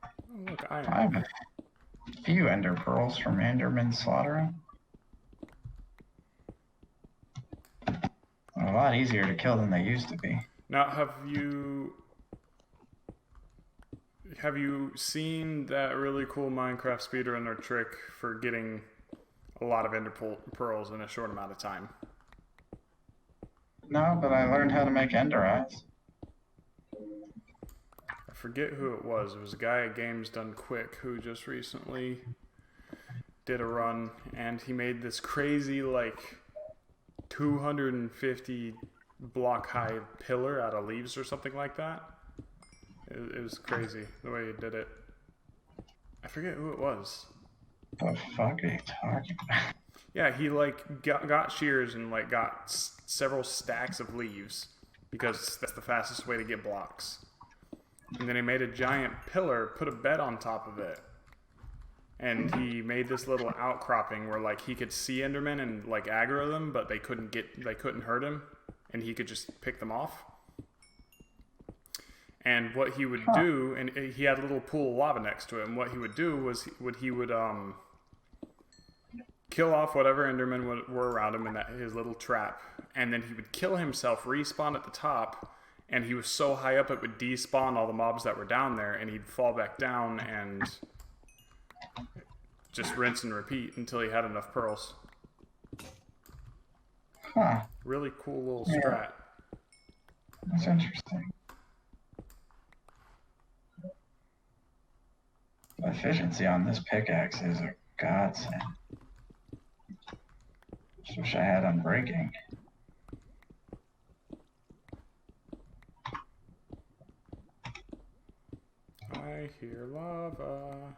Oh, look, I iron. have a few ender pearls from Enderman slaughtering. A lot easier to kill than they used to be. Now, have you seen that really cool Minecraft speedrunner trick for getting a lot of ender pearls in a short amount of time? No, but I learned how to make ender eyes. I forget who it was. It was a guy at Games Done Quick who just recently did a run, and he made this crazy, like, 250 block high pillar out of leaves or something like that. It was crazy the way he did it. I forget who it was. What the fuck are you talking about? Yeah, he like got shears and like got several stacks of leaves because that's the fastest way to get blocks. And then he made a giant pillar, put a bed on top of it, and he made this little outcropping where like he could see Endermen and like aggro them, but they couldn't hurt him, and he could just pick them off. And what he would do, and he had a little pool of lava next to him. What he would do was he would kill off whatever Endermen were around him in his little trap, and then he would kill himself, respawn at the top, and he was so high up it would despawn all the mobs that were down there, and he'd fall back down and just rinse and repeat until he had enough pearls. Huh. Really cool little strat. That's interesting. The efficiency on this pickaxe is a godsend. Just wish I had unbreaking. I hear lava.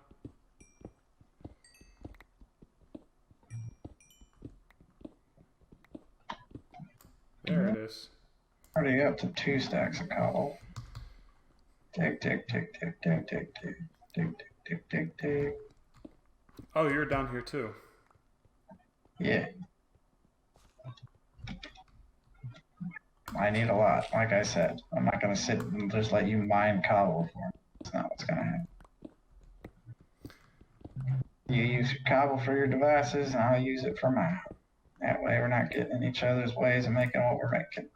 There it is. Already up to 2 stacks of cobble. Tick, tick, tick, tick, tick, tick, tick, tick, tick, tick, tick, tick. Oh, you're down here too. Yeah. I need a lot. Like I said, I'm not going to sit and just let you mine cobble for me. That's not what's going to happen. You use your cobble for your devices, and I'll use it for mine. That way we're not getting in each other's ways and making what we're making.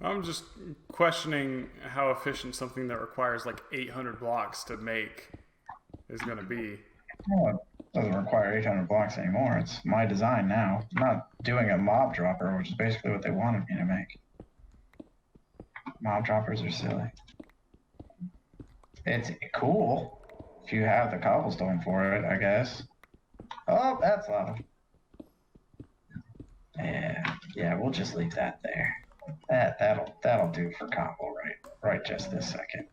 I'm just questioning how efficient something that requires like 800 blocks to make is going to be. Well, it doesn't require 800 blocks anymore. It's my design now. I'm not doing a mob dropper, which is basically what they wanted me to make. Mob droppers are silly. It's cool if you have the cobblestone for it, I guess. Oh, that's lava. Yeah, we'll just leave that there. That'll do for cobble right just this second.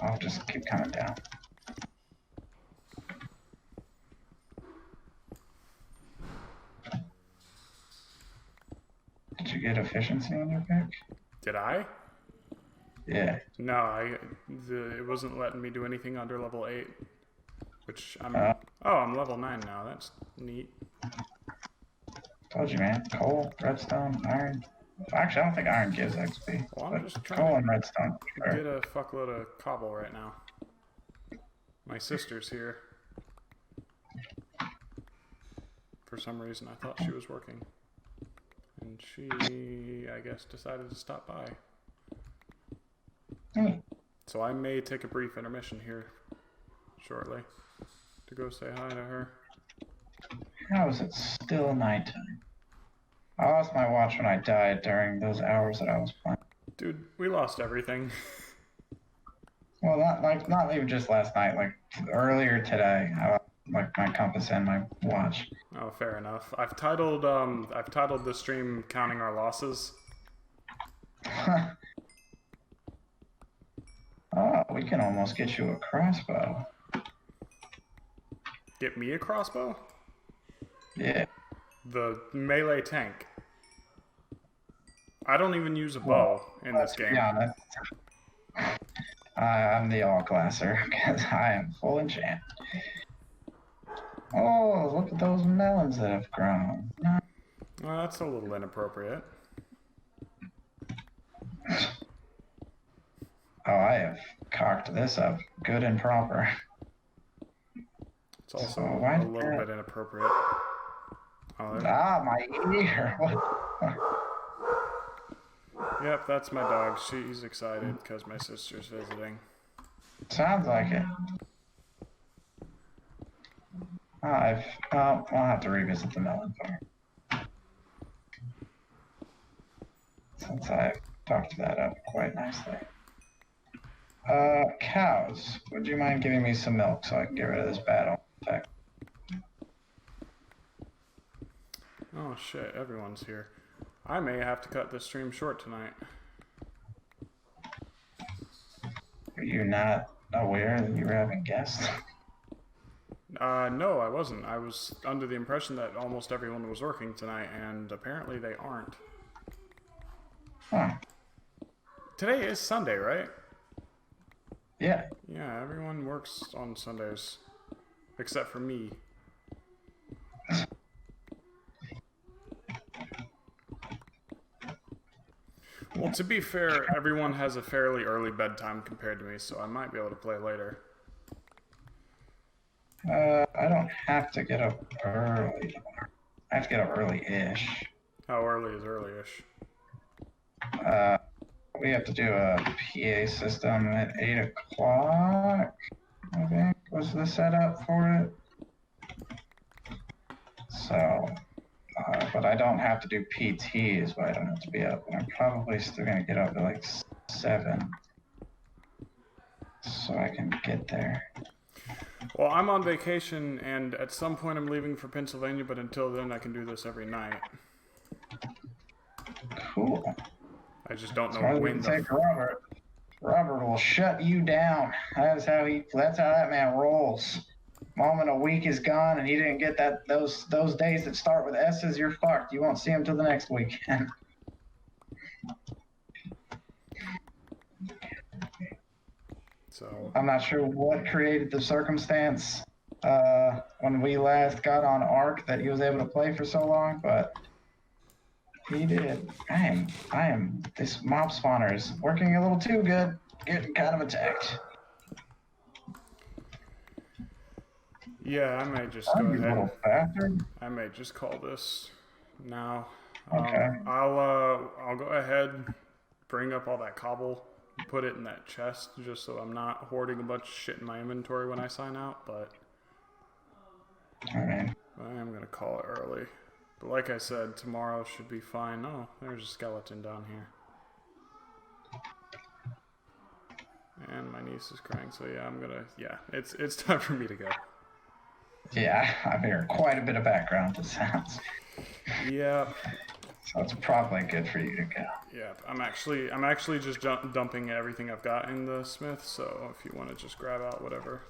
I'll just keep coming down. Did you get efficiency on your pick? Did I? Yeah. No, it wasn't letting me do anything under level 8. Which I'm I'm level 9 now. That's neat. Told you, man. Coal, redstone, iron. Actually, I don't think iron gives XP. Well, I'm just trying coal to and redstone. Sure. get a fuckload of cobble right now. My sister's here. For some reason, I thought she was working. And she, I guess, decided to stop by. So I may take a brief intermission here shortly to go say hi to her. How is it still nighttime? I lost my watch when I died during those hours that I was playing. Dude, we lost everything. Well, not even just last night. Like earlier today, I lost like my compass and my watch. Oh, fair enough. I've titled the stream "Counting Our Losses." Oh, we can almost get you a crossbow. Get me a crossbow? Yeah. The melee tank. I don't even use a bow in this game. Yeah, I'm the all-classer because I am full enchant. Oh, look at those melons that have grown. Well, that's a little inappropriate. Oh, I have cocked this up good and proper. It's also So a little bit inappropriate. Oh, my ear. Yep, that's my dog. She's excited because my sister's visiting. Sounds like it. I'll have to revisit the Melon Farm. Since I've talked that up quite nicely. Cows, would you mind giving me some milk so I can get rid of this battle effect? Oh shit, everyone's here. I may have to cut this stream short tonight. Are you not aware that you were having guests? No, I wasn't. I was under the impression that almost everyone was working tonight, and apparently they aren't. Huh. Today is Sunday, right? Yeah. Yeah, everyone works on Sundays. Except for me. Well, to be fair, everyone has a fairly early bedtime compared to me, so I might be able to play later. I don't have to get up early. I have to get up early-ish. How early is early-ish? We have to do a PA system at 8 o'clock, I think, was the setup for it. So, but I don't have to do PTs, but I don't have to be up. And I'm probably still going to get up at like 7, so I can get there. Well, I'm on vacation, and at some point I'm leaving for Pennsylvania, but until then I can do this every night. Cool. I just don't know when the... Robert. Robert will shut you down. That's how that man rolls. Moment a week is gone and he didn't get those days that start with S's, you're fucked. You won't see him till the next weekend. So I'm not sure what created the circumstance when we last got on Ark that he was able to play for so long, but he did. I am. This mob spawner is working a little too good. Getting kind of attacked. yeah, I may just go ahead. I may just call this now. Okay. I'll go ahead, bring up all that cobble, put it in that chest, just so I'm not hoarding a bunch of shit in my inventory when I sign out. But all right. I am gonna call it early. But like I said, tomorrow should be fine. Oh, there's a skeleton down here. And my niece is crying, so yeah, it's time for me to go. Yeah, I've heard quite a bit of background to sounds. Yeah. So it's probably good for you to go. Yeah, I'm actually just dumping everything I've got in the smith, so if you want to just grab out whatever